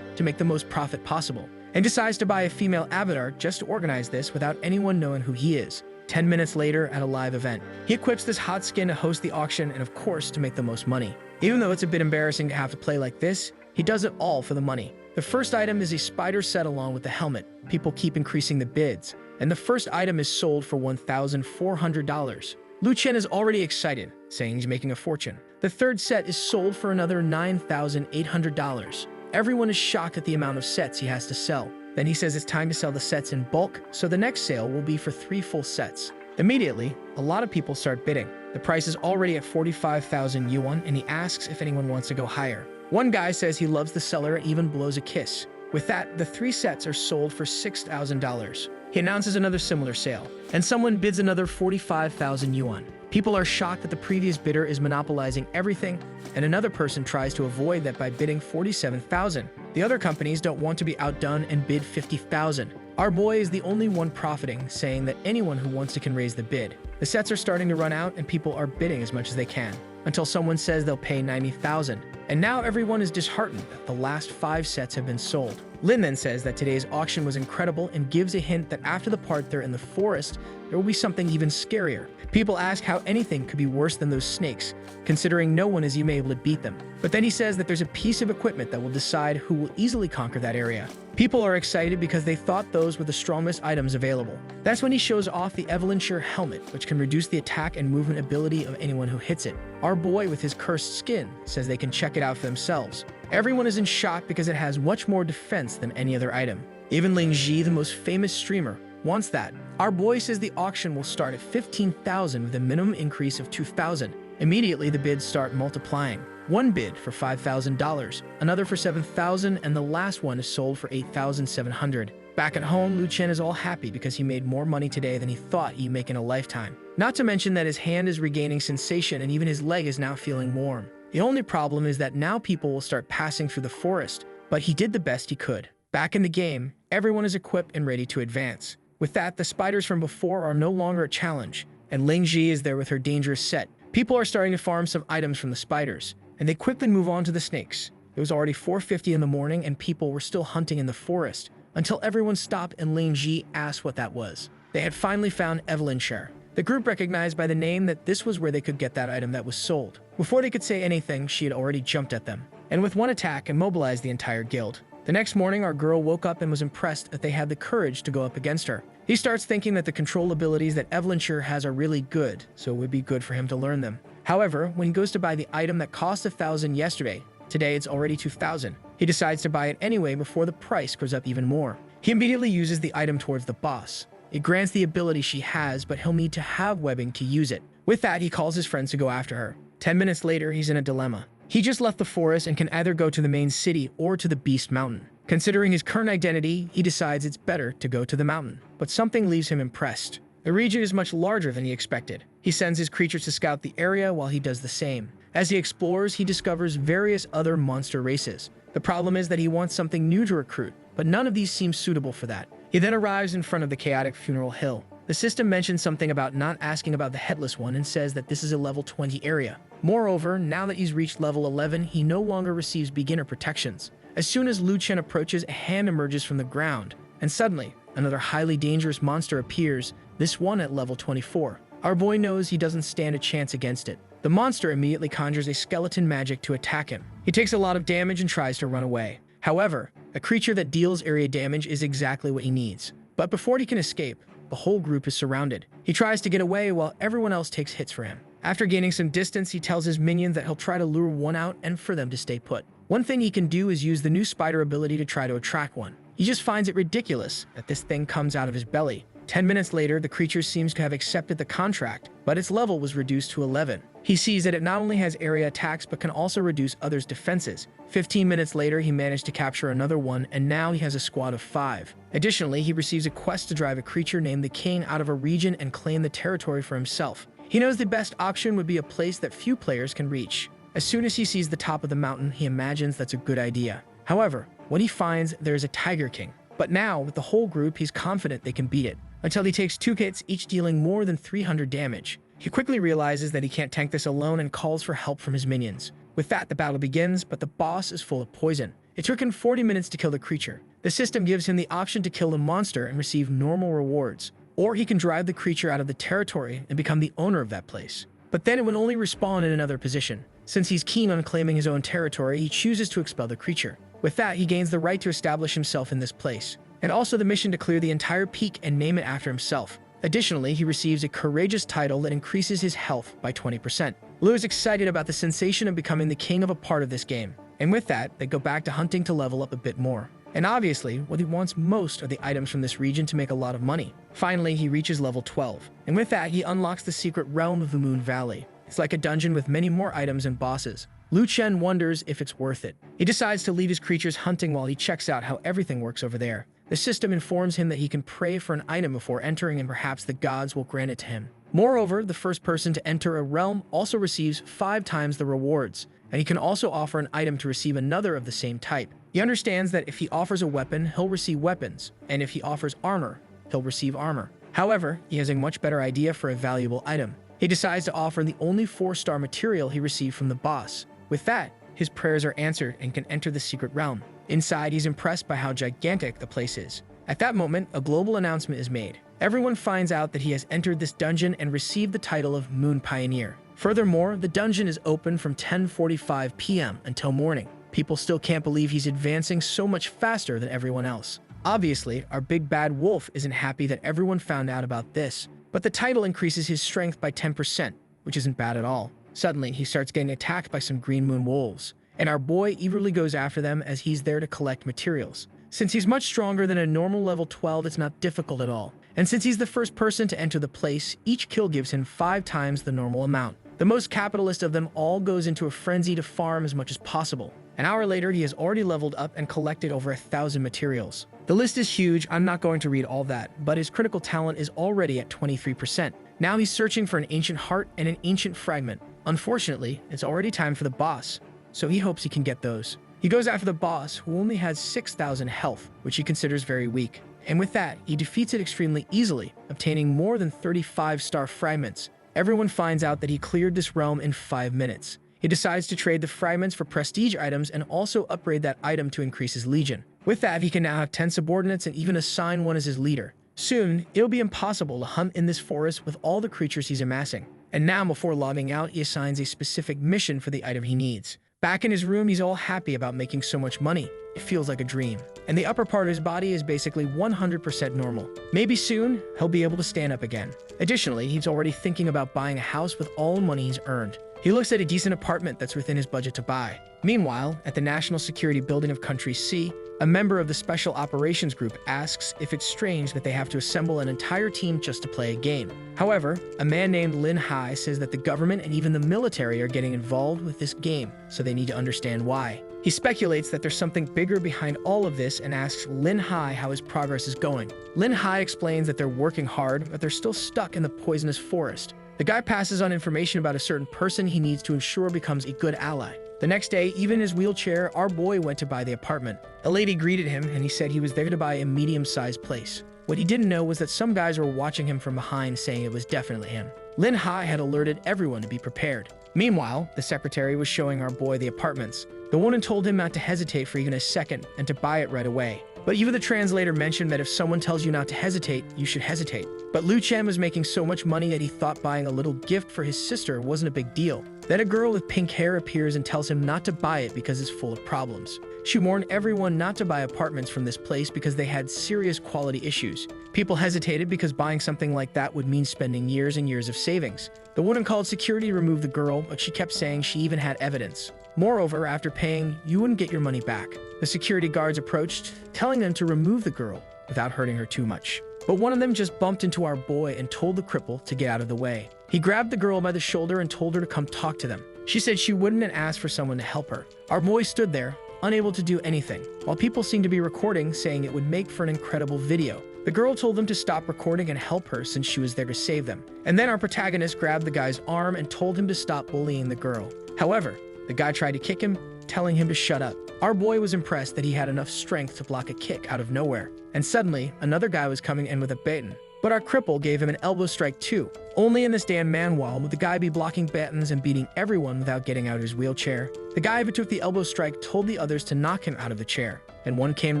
to make the most profit possible, and decides to buy a female avatar just to organize this without anyone knowing who he is. 10 minutes later, at a live event, he equips this hot skin to host the auction and of course to make the most money. Even though it's a bit embarrassing to have to play like this, he does it all for the money. The first item is a spider set along with the helmet. People keep increasing the bids, and the first item is sold for $1,400. Lu Chen is already excited, saying he's making a fortune. The third set is sold for another $9,800. Everyone is shocked at the amount of sets he has to sell. Then he says it's time to sell the sets in bulk, so the next sale will be for 3 full sets. Immediately, a lot of people start bidding. The price is already at 45,000 yuan, and he asks if anyone wants to go higher. One guy says he loves the seller and even blows a kiss. With that, the 3 sets are sold for $6,000. He announces another similar sale, and someone bids another 45,000 yuan. People are shocked that the previous bidder is monopolizing everything, and another person tries to avoid that by bidding 47,000. The other companies don't want to be outdone and bid 50,000. Our boy is the only one profiting, saying that anyone who wants to can raise the bid. The sets are starting to run out and people are bidding as much as they can, until someone says they'll pay 90,000. And now everyone is disheartened that the last 5 sets have been sold. Lin then says that today's auction was incredible and gives a hint that after the part they're in the forest, there will be something even scarier. People ask how anything could be worse than those snakes, considering no one is even able to beat them. But then he says that there's a piece of equipment that will decide who will easily conquer that area. People are excited because they thought those were the strongest items available. That's when he shows off the Evelynshire helmet, which can reduce the attack and movement ability of anyone who hits it. Our boy with his cursed skin says they can check it out for themselves. Everyone is in shock because it has much more defense than any other item. Even Ling Ji, the most famous streamer, wants that. Our boy says the auction will start at 15,000 with a minimum increase of 2,000. Immediately the bids start multiplying. One bid for $5,000, another for 7,000, and the last one is sold for 8,700. Back at home, Lu Chen is all happy because he made more money today than he thought he'd make in a lifetime. Not to mention that his hand is regaining sensation and even his leg is now feeling warm. The only problem is that now people will start passing through the forest, but he did the best he could. Back in the game, everyone is equipped and ready to advance. With that, the spiders from before are no longer a challenge, and Ling Ji is there with her dangerous set. People are starting to farm some items from the spiders, and they quickly move on to the snakes. It was already 4:50 in the morning and people were still hunting in the forest, until everyone stopped and Ling Ji asked what that was. They had finally found Evelynshire. The group recognized by the name that this was where they could get that item that was sold. Before they could say anything, she had already jumped at them, and with one attack immobilized the entire guild. The next morning, our girl woke up and was impressed that they had the courage to go up against her. He starts thinking that the control abilities that Evelynshire has are really good, so it would be good for him to learn them. However, when he goes to buy the item that cost 1,000 yesterday, today it's already 2,000. He decides to buy it anyway before the price goes up even more. He immediately uses the item towards the boss. It grants the ability she has, but he'll need to have webbing to use it. With that, he calls his friends to go after her. 10 minutes later, he's in a dilemma. He just left the forest and can either go to the main city or to the Beast Mountain. Considering his current identity, he decides it's better to go to the mountain. But something leaves him impressed. The region is much larger than he expected. He sends his creatures to scout the area while he does the same. As he explores, he discovers various other monster races. The problem is that he wants something new to recruit, but none of these seem suitable for that. He then arrives in front of the chaotic funeral hill. The system mentions something about not asking about the headless one and says that this is a level 20 area. Moreover, now that he's reached level 11, he no longer receives beginner protections. As soon as Lu Chen approaches, a hand emerges from the ground, and suddenly, another highly dangerous monster appears, this one at level 24. Our boy knows he doesn't stand a chance against it. The monster immediately conjures a skeleton magic to attack him. He takes a lot of damage and tries to run away. However, a creature that deals area damage is exactly what he needs. But before he can escape, the whole group is surrounded. He tries to get away while everyone else takes hits for him. After gaining some distance, he tells his minions that he'll try to lure one out and for them to stay put. One thing he can do is use the new spider ability to try to attract one. He just finds it ridiculous that this thing comes out of his belly. 10 minutes later, the creature seems to have accepted the contract, but its level was reduced to 11. He sees that it not only has area attacks, but can also reduce others' defenses. 15 minutes later, he managed to capture another one, and now he has a squad of 5. Additionally, he receives a quest to drive a creature named the King out of a region and claim the territory for himself. He knows the best option would be a place that few players can reach. As soon as he sees the top of the mountain, he imagines that's a good idea. However, when he finds there's a Tiger King. But now, with the whole group, he's confident they can beat it, until he takes 2 hits, each dealing more than 300 damage. He quickly realizes that he can't tank this alone and calls for help from his minions. With that, the battle begins, but the boss is full of poison. It took him 40 minutes to kill the creature. The system gives him the option to kill the monster and receive normal rewards, or he can drive the creature out of the territory and become the owner of that place. But then it would only respawn in another position. Since he's keen on claiming his own territory, he chooses to expel the creature. With that, he gains the right to establish himself in this place, and also the mission to clear the entire peak and name it after himself. Additionally, he receives a courageous title that increases his health by 20%. Lu is excited about the sensation of becoming the king of a part of this game, and with that, they go back to hunting to level up a bit more. And obviously, what he wants most are the items from this region to make a lot of money. Finally, he reaches level 12, and with that, he unlocks the secret realm of the Moon Valley. It's like a dungeon with many more items and bosses. Lu Chen wonders if it's worth it. He decides to leave his creatures hunting while he checks out how everything works over there. The system informs him that he can pray for an item before entering, and perhaps the gods will grant it to him. Moreover, the first person to enter a realm also receives 5 times the rewards, and he can also offer an item to receive another of the same type. He understands that if he offers a weapon, he'll receive weapons, and if he offers armor, he'll receive armor. However, he has a much better idea for a valuable item. He decides to offer the only 4-star material he received from the boss. With that, his prayers are answered and can enter the secret realm. Inside, he's impressed by how gigantic the place is. At that moment, a global announcement is made. Everyone finds out that he has entered this dungeon and received the title of Moon Pioneer. Furthermore, the dungeon is open from 10:45 p.m. until morning. People still can't believe he's advancing so much faster than everyone else. Obviously, our big bad wolf isn't happy that everyone found out about this, but the title increases his strength by 10%, which isn't bad at all. Suddenly, he starts getting attacked by some green moon wolves, and our boy eagerly goes after them as he's there to collect materials. Since he's much stronger than a normal level 12, it's not difficult at all. And since he's the first person to enter the place, each kill gives him 5 times the normal amount. The most capitalist of them all goes into a frenzy to farm as much as possible. An hour later, he has already leveled up and collected over 1,000 materials. The list is huge, I'm not going to read all that, but his critical talent is already at 23%. Now he's searching for an ancient heart and an ancient fragment. Unfortunately, it's already time for the boss, so he hopes he can get those. He goes after the boss, who only has 6,000 health, which he considers very weak. And with that, he defeats it extremely easily, obtaining more than 35-star fragments. Everyone finds out that he cleared this realm in 5 minutes. He decides to trade the fragments for prestige items and also upgrade that item to increase his legion. With that, he can now have 10 subordinates and even assign one as his leader. Soon, it'll be impossible to hunt in this forest with all the creatures he's amassing. And now, before logging out, he assigns a specific mission for the item he needs. Back in his room, he's all happy about making so much money. It feels like a dream. And the upper part of his body is basically 100% normal. Maybe soon, he'll be able to stand up again. Additionally, he's already thinking about buying a house with all the money he's earned. He looks at a decent apartment that's within his budget to buy. Meanwhile, at the National Security Building of Country C, a member of the Special Operations Group asks if it's strange that they have to assemble an entire team just to play a game. However, a man named Lin Hai says that the government and even the military are getting involved with this game, so they need to understand why. He speculates that there's something bigger behind all of this and asks Lin Hai how his progress is going. Lin Hai explains that they're working hard, but they're still stuck in the poisonous forest. The guy passes on information about a certain person he needs to ensure becomes a good ally. The next day, even in his wheelchair, our boy went to buy the apartment. A lady greeted him, and he said he was there to buy a medium-sized place. What he didn't know was that some guys were watching him from behind, saying it was definitely him. Lin Hai had alerted everyone to be prepared. Meanwhile, the secretary was showing our boy the apartments. The woman told him not to hesitate for even a second and to buy it right away. But even the translator mentioned that if someone tells you not to hesitate, you should hesitate. But Lu Chen was making so much money that he thought buying a little gift for his sister wasn't a big deal. Then a girl with pink hair appears and tells him not to buy it because it's full of problems. She warned everyone not to buy apartments from this place because they had serious quality issues. People hesitated because buying something like that would mean spending years and years of savings. The woman called security to remove the girl, but she kept saying she even had evidence. Moreover, after paying, you wouldn't get your money back. The security guards approached, telling them to remove the girl without hurting her too much. But one of them just bumped into our boy and told the cripple to get out of the way. He grabbed the girl by the shoulder and told her to come talk to them. She said she wouldn't and asked for someone to help her. Our boy stood there, unable to do anything, while people seemed to be recording, saying it would make for an incredible video. The girl told them to stop recording and help her since she was there to save them. And then our protagonist grabbed the guy's arm and told him to stop bullying the girl. However, the guy tried to kick him, telling him to shut up. Our boy was impressed that he had enough strength to block a kick out of nowhere. And suddenly, another guy was coming in with a baton. But our cripple gave him an elbow strike too. Only in this damn manhwa would the guy be blocking batons and beating everyone without getting out of his wheelchair. The guy who took the elbow strike told the others to knock him out of the chair, and one came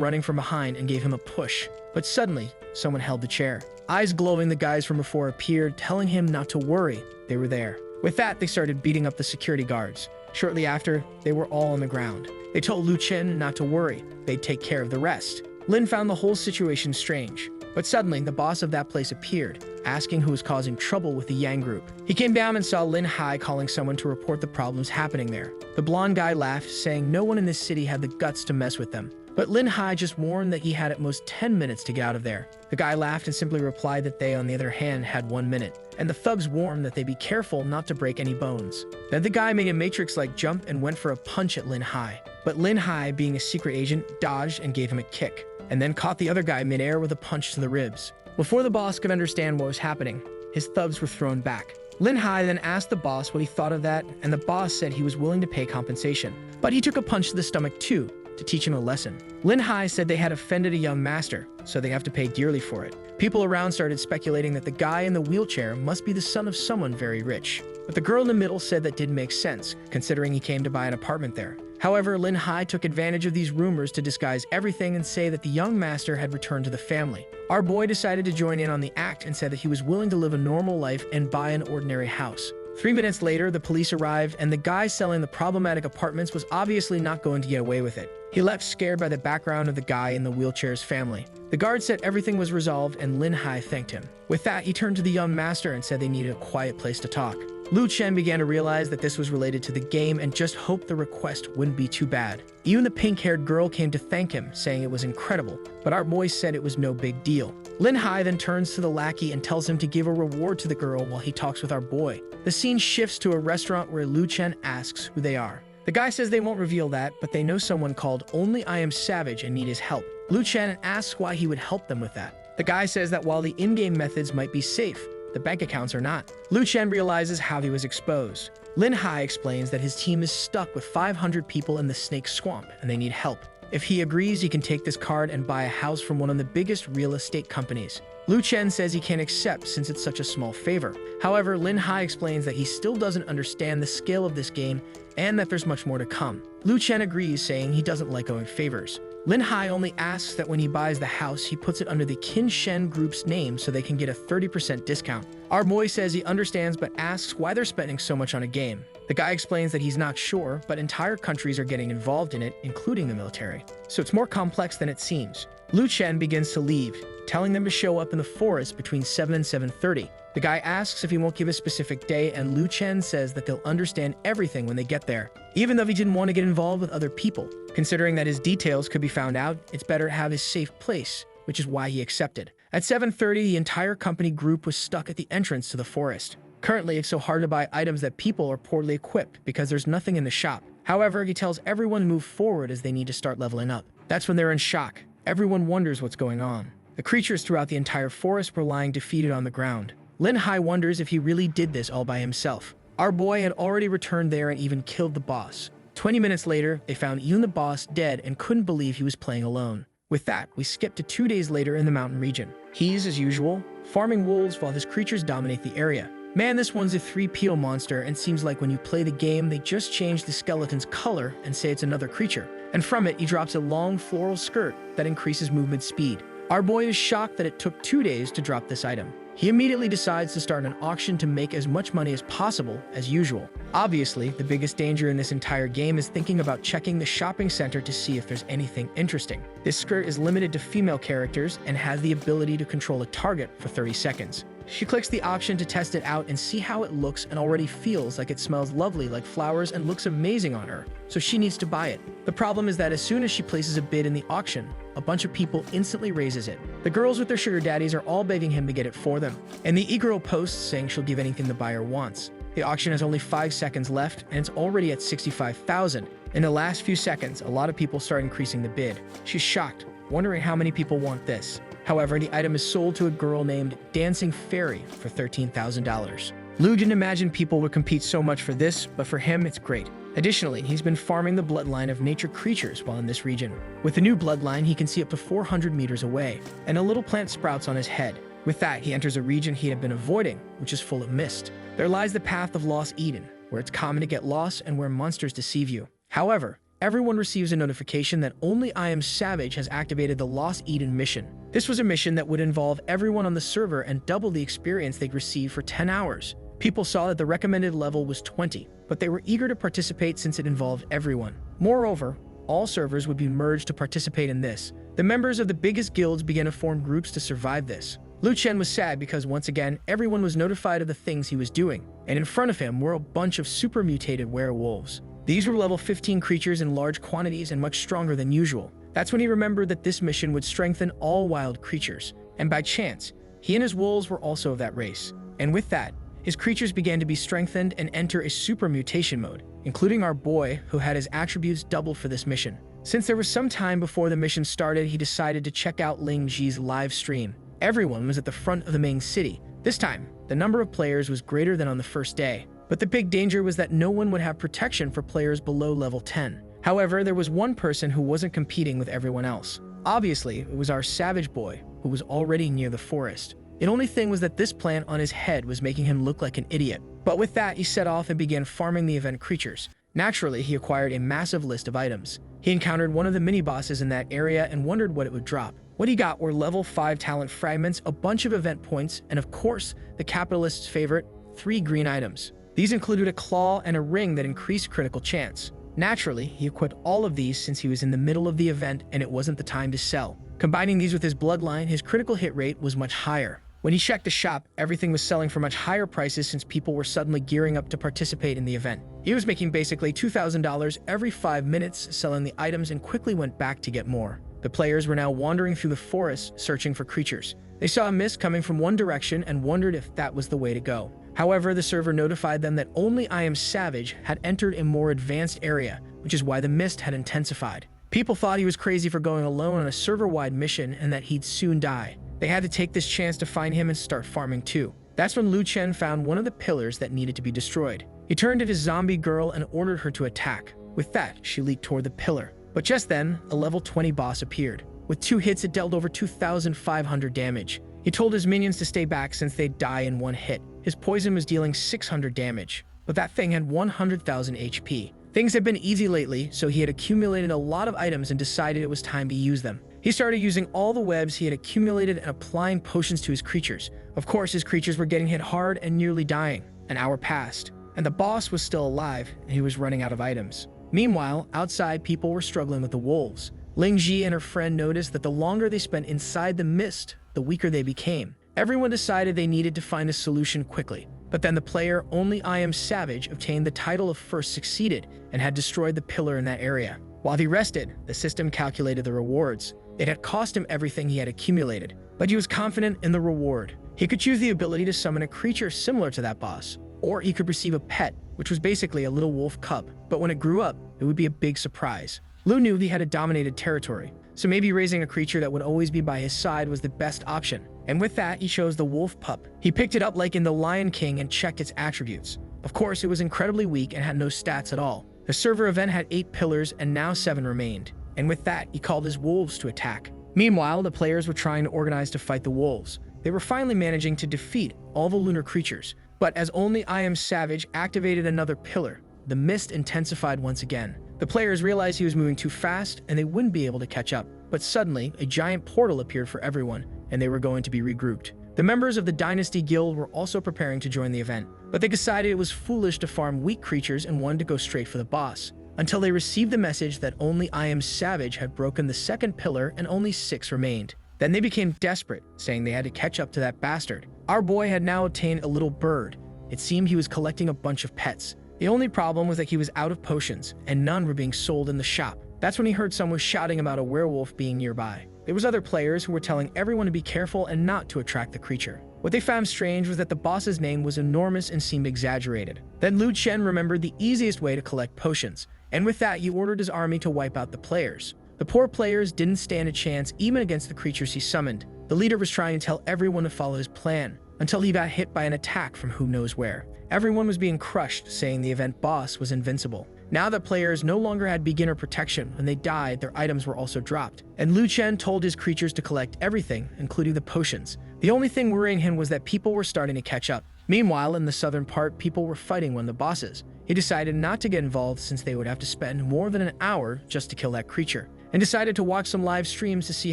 running from behind and gave him a push. But suddenly, someone held the chair. Eyes glowing, the guys from before appeared, telling him not to worry. They were there. With that, they started beating up the security guards. Shortly after, they were all on the ground. They told Lu Chen not to worry. They'd take care of the rest. Lin found the whole situation strange. But suddenly, the boss of that place appeared, asking who was causing trouble with the Yang group. He came down and saw Lin Hai calling someone to report the problems happening there. The blonde guy laughed, saying no one in this city had the guts to mess with them. But Lin Hai just warned that he had at most 10 minutes to get out of there. The guy laughed and simply replied that they, on the other hand, had 1 minute. And the thugs warned that they be careful not to break any bones. Then the guy made a Matrix-like jump and went for a punch at Lin Hai. But Lin Hai, being a secret agent, dodged and gave him a kick, and then caught the other guy midair with a punch to the ribs. Before the boss could understand what was happening, his thugs were thrown back. Lin Hai then asked the boss what he thought of that, and the boss said he was willing to pay compensation. But he took a punch to the stomach too, to teach him a lesson. Lin Hai said they had offended a young master, so they have to pay dearly for it. People around started speculating that the guy in the wheelchair must be the son of someone very rich. But the girl in the middle said that didn't make sense, considering he came to buy an apartment there. However, Lin Hai took advantage of these rumors to disguise everything and say that the young master had returned to the family. Our boy decided to join in on the act and said that he was willing to live a normal life and buy an ordinary house. 3 minutes later, the police arrived, and the guy selling the problematic apartments was obviously not going to get away with it. He left scared by the background of the guy in the wheelchair's family. The guard said everything was resolved, and Lin Hai thanked him. With that, he turned to the young master and said they needed a quiet place to talk. Lu Chen began to realize that this was related to the game and just hoped the request wouldn't be too bad. Even the pink-haired girl came to thank him, saying it was incredible, but our boy said it was no big deal. Lin Hai then turns to the lackey and tells him to give a reward to the girl while he talks with our boy. The scene shifts to a restaurant where Lu Chen asks who they are. The guy says they won't reveal that, but they know someone called Only I Am Savage and need his help. Lu Chen asks why he would help them with that. The guy says that while the in-game methods might be safe, the bank accounts are not. Lu Chen realizes how he was exposed. Lin Hai explains that his team is stuck with 500 people in the Snake Swamp and they need help. If he agrees, he can take this card and buy a house from one of the biggest real estate companies. Lu Chen says he can't accept since it's such a small favor. However, Lin Hai explains that he still doesn't understand the scale of this game and that there's much more to come. Lu Chen agrees, saying he doesn't like owing favors. Lin Hai only asks that when he buys the house, he puts it under the Qin Shen Group's name so they can get a 30% discount. Our boy says he understands but asks why they're spending so much on a game. The guy explains that he's not sure, but entire countries are getting involved in it, including the military. So it's more complex than it seems. Lu Chen begins to leave, telling them to show up in the forest between 7 and 7:30. The guy asks if he won't give a specific day, and Lu Chen says that they'll understand everything when they get there. Even though he didn't want to get involved with other people, considering that his details could be found out, it's better to have his safe place, which is why he accepted. At 7:30, the entire company group was stuck at the entrance to the forest. Currently, it's so hard to buy items that people are poorly equipped because there's nothing in the shop. However, he tells everyone to move forward as they need to start leveling up. That's when they're in shock. Everyone wonders what's going on. The creatures throughout the entire forest were lying defeated on the ground. Lin Hai wonders if he really did this all by himself. Our boy had already returned there and even killed the boss. 20 minutes later, they found even the boss dead and couldn't believe he was playing alone. With that, we skip to 2 days later in the mountain region. He's, as usual, farming wolves while his creatures dominate the area. Man, this one's a 3PO monster, and seems like when you play the game, they just change the skeleton's color and say it's another creature. And from it, he drops a long floral skirt that increases movement speed. Our boy is shocked that it took 2 days to drop this item. He immediately decides to start an auction to make as much money as possible, as usual. Obviously, the biggest danger in this entire game is thinking about checking the shopping center to see if there's anything interesting. This skirt is limited to female characters and has the ability to control a target for 30 seconds. She clicks the option to test it out and see how it looks, and already feels like it smells lovely like flowers and looks amazing on her, so she needs to buy it. The problem is that as soon as she places a bid in the auction, a bunch of people instantly raises it. The girls with their sugar daddies are all begging him to get it for them, and the e-girl posts saying she'll give anything the buyer wants. The auction has only 5 seconds left, and it's already at 65,000. In the last few seconds, a lot of people start increasing the bid. She's shocked, wondering how many people want this. However, the item is sold to a girl named Dancing Fairy for $13,000. Lu didn't imagine people would compete so much for this, but for him, it's great. Additionally, he's been farming the bloodline of nature creatures while in this region. With the new bloodline, he can see up to 400 meters away, and a little plant sprouts on his head. With that, he enters a region he had been avoiding, which is full of mist. There lies the path of Lost Eden, where it's common to get lost and where monsters deceive you. However, everyone receives a notification that only I Am Savage has activated the Lost Eden mission. This was a mission that would involve everyone on the server and double the experience they'd receive for 10 hours. People saw that the recommended level was 20, but they were eager to participate since it involved everyone. Moreover, all servers would be merged to participate in this. The members of the biggest guilds began to form groups to survive this. Lu Chen was sad because once again, everyone was notified of the things he was doing, and in front of him were a bunch of super mutated werewolves. These were level 15 creatures in large quantities and much stronger than usual. That's when he remembered that this mission would strengthen all wild creatures, and by chance, he and his wolves were also of that race. And with that, his creatures began to be strengthened and enter a super mutation mode, including our boy, who had his attributes doubled for this mission. Since there was some time before the mission started, he decided to check out Ling Ji's live stream. Everyone was at the front of the main city. This time, the number of players was greater than on the first day. But the big danger was that no one would have protection for players below level 10. However, there was one person who wasn't competing with everyone else. Obviously, it was our savage boy, who was already near the forest. The only thing was that this plant on his head was making him look like an idiot. But with that, he set off and began farming the event creatures. Naturally, he acquired a massive list of items. He encountered one of the mini-bosses in that area and wondered what it would drop. What he got were level 5 talent fragments, a bunch of event points, and of course, the capitalist's favorite, 3 green items. These included a claw and a ring that increased critical chance. Naturally, he equipped all of these since he was in the middle of the event and it wasn't the time to sell. Combining these with his bloodline, his critical hit rate was much higher. When he checked the shop, everything was selling for much higher prices since people were suddenly gearing up to participate in the event. He was making basically $2,000 every 5 minutes selling the items and quickly went back to get more. The players were now wandering through the forest searching for creatures. They saw a mist coming from one direction and wondered if that was the way to go. However, the server notified them that only I Am Savage had entered a more advanced area, which is why the mist had intensified. People thought he was crazy for going alone on a server-wide mission and that he'd soon die. They had to take this chance to find him and start farming too. That's when Lu Chen found one of the pillars that needed to be destroyed. He turned to his zombie girl and ordered her to attack. With that, she leaped toward the pillar. But just then, a level 20 boss appeared. With 2 hits, it dealt over 2,500 damage. He told his minions to stay back since they'd die in 1 hit. His poison was dealing 600 damage, but that thing had 100,000 HP. Things had been easy lately, so he had accumulated a lot of items and decided it was time to use them. He started using all the webs he had accumulated and applying potions to his creatures. Of course, his creatures were getting hit hard and nearly dying. An hour passed, and the boss was still alive, and he was running out of items. Meanwhile, outside, people were struggling with the wolves. Ling Ji and her friend noticed that the longer they spent inside the mist, the weaker they became. Everyone decided they needed to find a solution quickly. But then the player Only I Am Savage obtained the title of first succeeded and had destroyed the pillar in that area. While he rested, the system calculated the rewards. It had cost him everything he had accumulated, but he was confident in the reward. He could choose the ability to summon a creature similar to that boss, or he could receive a pet, which was basically a little wolf cub. But when it grew up, it would be a big surprise. Lu knew he had a dominated territory, so maybe raising a creature that would always be by his side was the best option. And with that, he chose the wolf pup. He picked it up like in The Lion King and checked its attributes. Of course, it was incredibly weak and had no stats at all. The server event had 8 pillars and now 7 remained. And with that, he called his wolves to attack. Meanwhile, the players were trying to organize to fight the wolves. They were finally managing to defeat all the lunar creatures. But as Only I Am Savage activated another pillar, the mist intensified once again. The players realized he was moving too fast and they wouldn't be able to catch up. But suddenly, a giant portal appeared for everyone, and they were going to be regrouped. The members of the Dynasty Guild were also preparing to join the event, but they decided it was foolish to farm weak creatures and wanted to go straight for the boss, until they received the message that Only I Am Savage had broken the second pillar and only 6 remained. Then they became desperate, saying they had to catch up to that bastard. Our boy had now obtained a little bird. It seemed he was collecting a bunch of pets. The only problem was that he was out of potions, and none were being sold in the shop. That's when he heard someone shouting about a werewolf being nearby. There was other players who were telling everyone to be careful and not to attract the creature. What they found strange was that the boss's name was enormous and seemed exaggerated. Then Lu Chen remembered the easiest way to collect potions, and with that he ordered his army to wipe out the players. The poor players didn't stand a chance even against the creatures he summoned. The leader was trying to tell everyone to follow his plan, until he got hit by an attack from who knows where. Everyone was being crushed, saying the event boss was invincible. Now that players no longer had beginner protection, when they died, their items were also dropped. And Lu Chen told his creatures to collect everything, including the potions. The only thing worrying him was that people were starting to catch up. Meanwhile, in the southern part, people were fighting one of the bosses. He decided not to get involved since they would have to spend more than an hour just to kill that creature, and decided to watch some live streams to see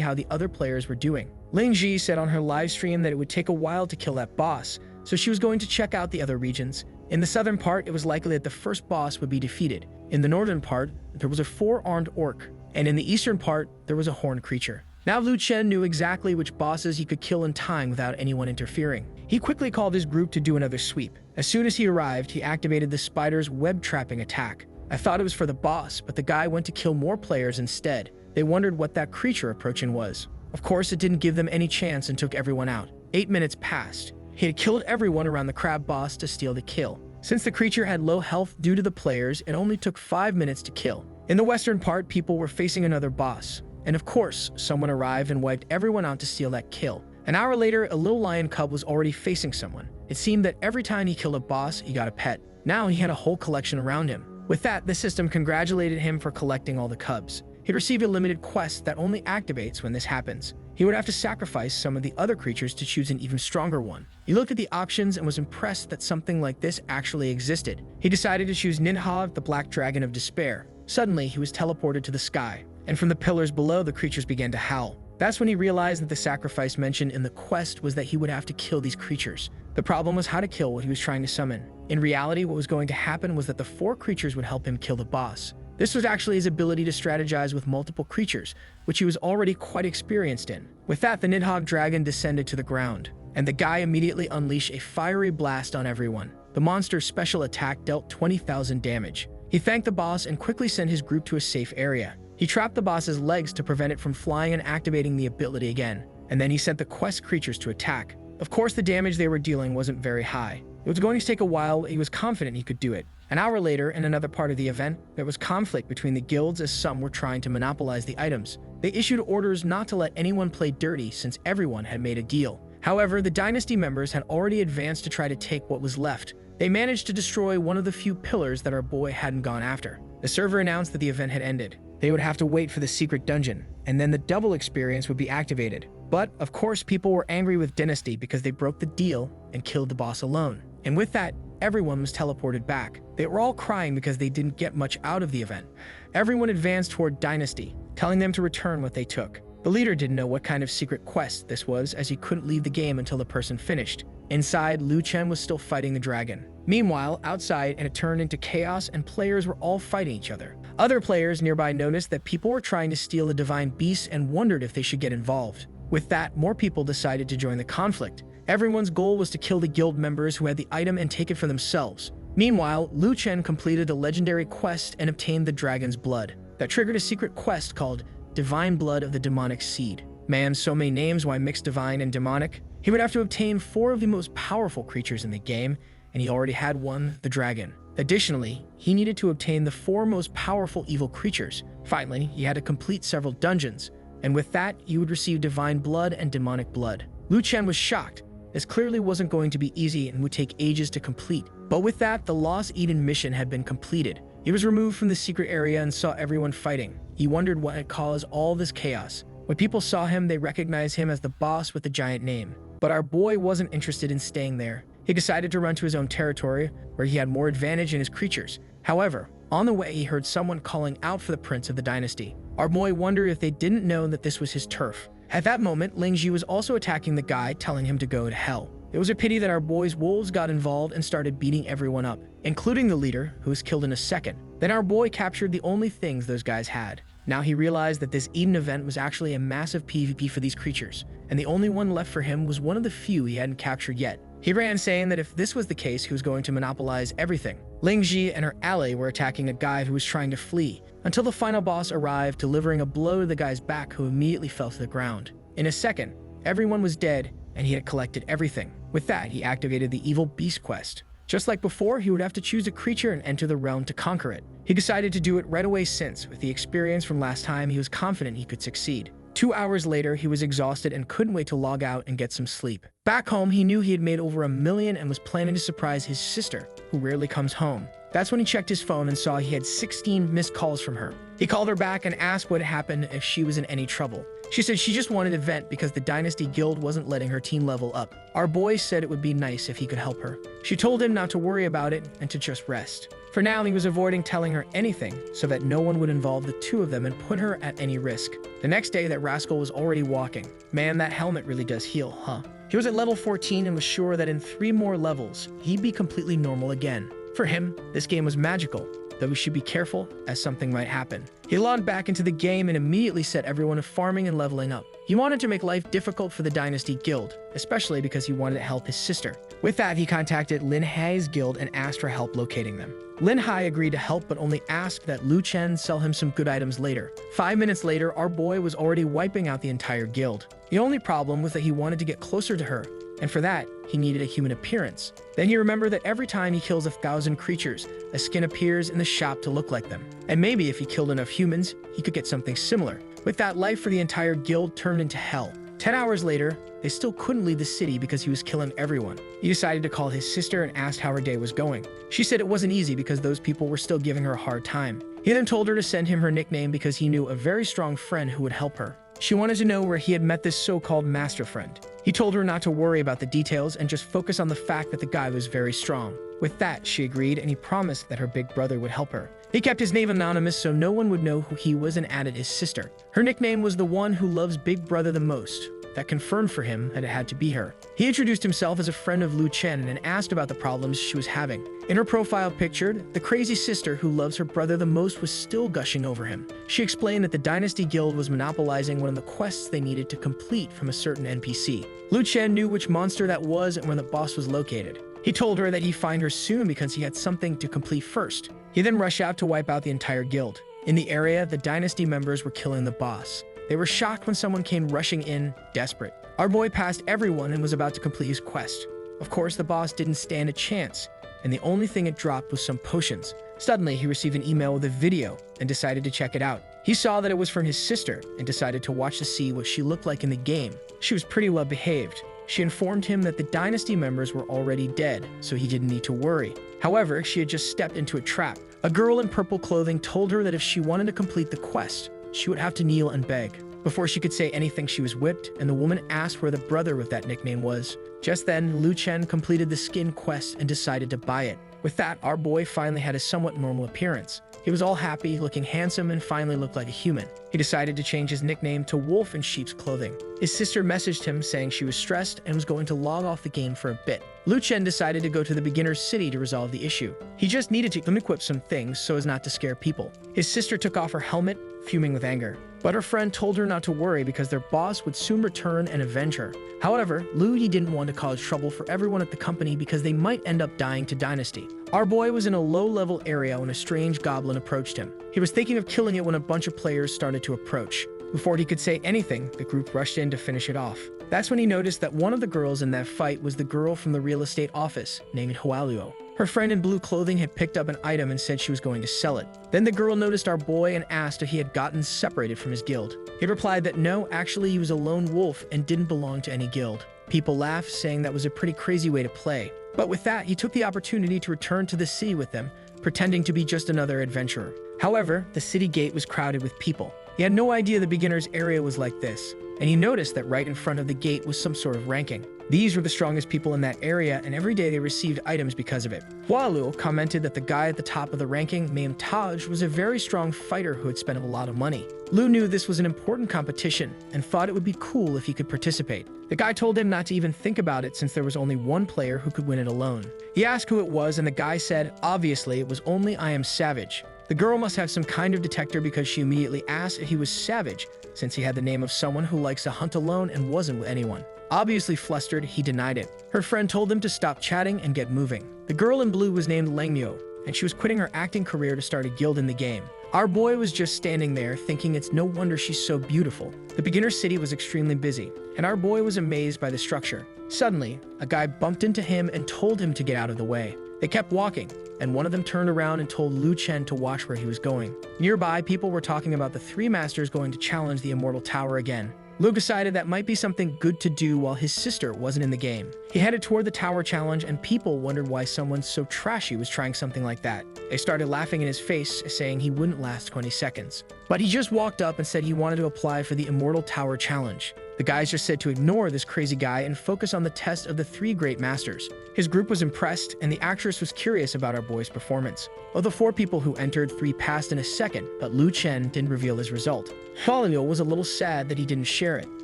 how the other players were doing. Ling Ji said on her live stream that it would take a while to kill that boss, so she was going to check out the other regions. In the southern part, it was likely that the first boss would be defeated. In the northern part, there was a 4-armed orc, and in the eastern part, there was a horned creature. Now Lu Chen knew exactly which bosses he could kill in time without anyone interfering. He quickly called his group to do another sweep. As soon as he arrived, he activated the spider's web-trapping attack. I thought it was for the boss, but the guy went to kill more players instead. They wondered what that creature approaching was. Of course, it didn't give them any chance and took everyone out. 8 minutes passed. He had killed everyone around the crab boss to steal the kill. Since the creature had low health due to the players, it only took 5 minutes to kill. In the western part, people were facing another boss. And of course, someone arrived and wiped everyone out to steal that kill. An hour later, a little lion cub was already facing someone. It seemed that every time he killed a boss, he got a pet. Now he had a whole collection around him. With that, the system congratulated him for collecting all the cubs. He'd receive a limited quest that only activates when this happens. He would have to sacrifice some of the other creatures to choose an even stronger one. He looked at the options and was impressed that something like this actually existed. He decided to choose Ninha, the Black Dragon of Despair. Suddenly, he was teleported to the sky, and from the pillars below, the creatures began to howl. That's when he realized that the sacrifice mentioned in the quest was that he would have to kill these creatures. The problem was how to kill what he was trying to summon. In reality, what was going to happen was that the 4 creatures would help him kill the boss. This was actually his ability to strategize with multiple creatures, which he was already quite experienced in. With that, the Nidhogg dragon descended to the ground, and the guy immediately unleashed a fiery blast on everyone. The monster's special attack dealt 20,000 damage. He thanked the boss and quickly sent his group to a safe area. He trapped the boss's legs to prevent it from flying and activating the ability again, and then he sent the quest creatures to attack. Of course, the damage they were dealing wasn't very high. It was going to take a while, but he was confident he could do it. An hour later, in another part of the event, there was conflict between the guilds as some were trying to monopolize the items. They issued orders not to let anyone play dirty since everyone had made a deal. However, the dynasty members had already advanced to try to take what was left. They managed to destroy one of the few pillars that our boy hadn't gone after. The server announced that the event had ended. They would have to wait for the secret dungeon, and then the double experience would be activated. But, of course, people were angry with Dynasty because they broke the deal and killed the boss alone. And with that, everyone was teleported back. They were all crying because they didn't get much out of the event. Everyone advanced toward Dynasty, telling them to return what they took. The leader didn't know what kind of secret quest this was, as he couldn't leave the game until the person finished. Inside, Lu Chen was still fighting the dragon. Meanwhile, outside, it turned into chaos and players were all fighting each other. Other players nearby noticed that people were trying to steal the divine beasts and wondered if they should get involved. With that, more people decided to join the conflict. Everyone's goal was to kill the guild members who had the item and take it for themselves. Meanwhile, Lu Chen completed a legendary quest and obtained the dragon's blood. That triggered a secret quest called Divine Blood of the Demonic Seed. Man, so many names, why mix divine and demonic? He would have to obtain 4 of the most powerful creatures in the game, and he already had one, the dragon. Additionally, he needed to obtain the 4 most powerful evil creatures. Finally, he had to complete several dungeons, and with that, he would receive divine blood and demonic blood. Lu Chen was shocked. This clearly wasn't going to be easy and would take ages to complete. But with that, the Lost Eden mission had been completed. He was removed from the secret area and saw everyone fighting. He wondered what had caused all this chaos. When people saw him, they recognized him as the boss with the giant name. But our boy wasn't interested in staying there. He decided to run to his own territory, where he had more advantage in his creatures. However, on the way, he heard someone calling out for the prince of the dynasty. Our boy wondered if they didn't know that this was his turf. At that moment, Ling Ji was also attacking the guy, telling him to go to hell. It was a pity that our boy's wolves got involved and started beating everyone up, including the leader, who was killed in a second. Then our boy captured the only things those guys had. Now he realized that this Eden event was actually a massive PvP for these creatures, and the only one left for him was one of the few he hadn't captured yet. He ran, saying that if this was the case, he was going to monopolize everything. Ling Ji and her ally were attacking a guy who was trying to flee, until the final boss arrived, delivering a blow to the guy's back, who immediately fell to the ground. In a second, everyone was dead, and he had collected everything. With that, he activated the Evil Beast quest. Just like before, he would have to choose a creature and enter the realm to conquer it. He decided to do it right away since, with the experience from last time, he was confident he could succeed. 2 hours later, he was exhausted and couldn't wait to log out and get some sleep. Back home, he knew he had made over $1 million and was planning to surprise his sister, who rarely comes home. That's when he checked his phone and saw he had 16 missed calls from her. He called her back and asked what had happened, if she was in any trouble. She said she just wanted to vent because the Dynasty Guild wasn't letting her team level up. Our boy said it would be nice if he could help her. She told him not to worry about it and to just rest. For now, he was avoiding telling her anything so that no one would involve the two of them and put her at any risk. The next day, that rascal was already walking. Man, that helmet really does heal, huh? He was at level 14 and was sure that in 3 more levels, he'd be completely normal again. For him, this game was magical, though he should be careful, as something might happen. He logged back into the game and immediately set everyone to farming and leveling up. He wanted to make life difficult for the Dynasty Guild, especially because he wanted to help his sister. With that, he contacted Lin Hai's guild and asked for help locating them. Lin Hai agreed to help, but only asked that Lu Chen sell him some good items later. 5 minutes later, our boy was already wiping out the entire guild. The only problem was that he wanted to get closer to her, and for that, he needed a human appearance. Then he remembered that every time he kills 1,000 creatures, a skin appears in the shop to look like them. And maybe if he killed enough humans, he could get something similar. With that, life for the entire guild turned into hell. 10 hours later, they still couldn't leave the city because he was killing everyone. He decided to call his sister and asked how her day was going. She said it wasn't easy because those people were still giving her a hard time. He then told her to send him her nickname because he knew a very strong friend who would help her. She wanted to know where he had met this so-called master friend. He told her not to worry about the details and just focus on the fact that the guy was very strong. With that, she agreed, and he promised that her big brother would help her. He kept his name anonymous so no one would know who he was and added his sister. Her nickname was the one who loves Big Brother the most. That confirmed for him that it had to be her. He introduced himself as a friend of Lu Chen and asked about the problems she was having. In her profile pictured, the crazy sister who loves her brother the most was still gushing over him. She explained that the Dynasty Guild was monopolizing one of the quests they needed to complete from a certain NPC. Lu Chen knew which monster that was and where the boss was located. He told her that he'd find her soon because he had something to complete first. He then rushed out to wipe out the entire guild. In the area, the Dynasty members were killing the boss. They were shocked when someone came rushing in, desperate. Our boy passed everyone and was about to complete his quest. Of course, the boss didn't stand a chance, and the only thing it dropped was some potions. Suddenly, he received an email with a video and decided to check it out. He saw that it was from his sister and decided to watch to see what she looked like in the game. She was pretty well behaved. She informed him that the Dynasty members were already dead, so he didn't need to worry. However, she had just stepped into a trap. A girl in purple clothing told her that if she wanted to complete the quest, she would have to kneel and beg. Before she could say anything, she was whipped, and the woman asked where the brother with that nickname was. Just then, Lu Chen completed the skin quest and decided to buy it. With that, our boy finally had a somewhat normal appearance. He was all happy, looking handsome, and finally looked like a human. He decided to change his nickname to Wolf in sheep's clothing. His sister messaged him saying she was stressed and was going to log off the game for a bit. Lu Chen decided to go to the beginner's city to resolve the issue. He just needed to unequip some things so as not to scare people. His sister took off her helmet, fuming with anger. But her friend told her not to worry because their boss would soon return and avenge her. However, Luigi didn't want to cause trouble for everyone at the company because they might end up dying to Dynasty. Our boy was in a low-level area when a strange goblin approached him. He was thinking of killing it when a bunch of players started to approach. Before he could say anything, the group rushed in to finish it off. That's when he noticed that one of the girls in that fight was the girl from the real estate office, named Yahello. Her friend in blue clothing had picked up an item and said she was going to sell it. Then the girl noticed our boy and asked if he had gotten separated from his guild. He replied that no, actually he was a lone wolf and didn't belong to any guild. People laughed, saying that was a pretty crazy way to play. But with that, he took the opportunity to return to the city with them, pretending to be just another adventurer. However, the city gate was crowded with people. He had no idea the beginner's area was like this, and he noticed that right in front of the gate was some sort of ranking. These were the strongest people in that area, and every day they received items because of it. Hualu commented that the guy at the top of the ranking, named Taj, was a very strong fighter who had spent a lot of money. Lu knew this was an important competition and thought it would be cool if he could participate. The guy told him not to even think about it since there was only one player who could win it alone. He asked who it was, and the guy said, obviously, it was only I Am Savage. The girl must have some kind of detector because she immediately asked if he was savage, since he had the name of someone who likes to hunt alone and wasn't with anyone. Obviously flustered, he denied it. Her friend told him to stop chatting and get moving. The girl in blue was named Lengmyo, and she was quitting her acting career to start a guild in the game. Our boy was just standing there, thinking it's no wonder she's so beautiful. The beginner city was extremely busy, and our boy was amazed by the structure. Suddenly, a guy bumped into him and told him to get out of the way. They kept walking, and one of them turned around and told Lu Chen to watch where he was going. Nearby, people were talking about the three masters going to challenge the Immortal Tower again. Lu decided that might be something good to do while his sister wasn't in the game. He headed toward the tower challenge, and people wondered why someone so trashy was trying something like that. They started laughing in his face, saying he wouldn't last 20 seconds. But he just walked up and said he wanted to apply for the Immortal Tower challenge. The guys just said to ignore this crazy guy and focus on the test of the three great masters. His group was impressed, and the actress was curious about our boy's performance. Of the four people who entered, three passed in a second, but Lu Chen didn't reveal his result. Hualio was a little sad that he didn't share it,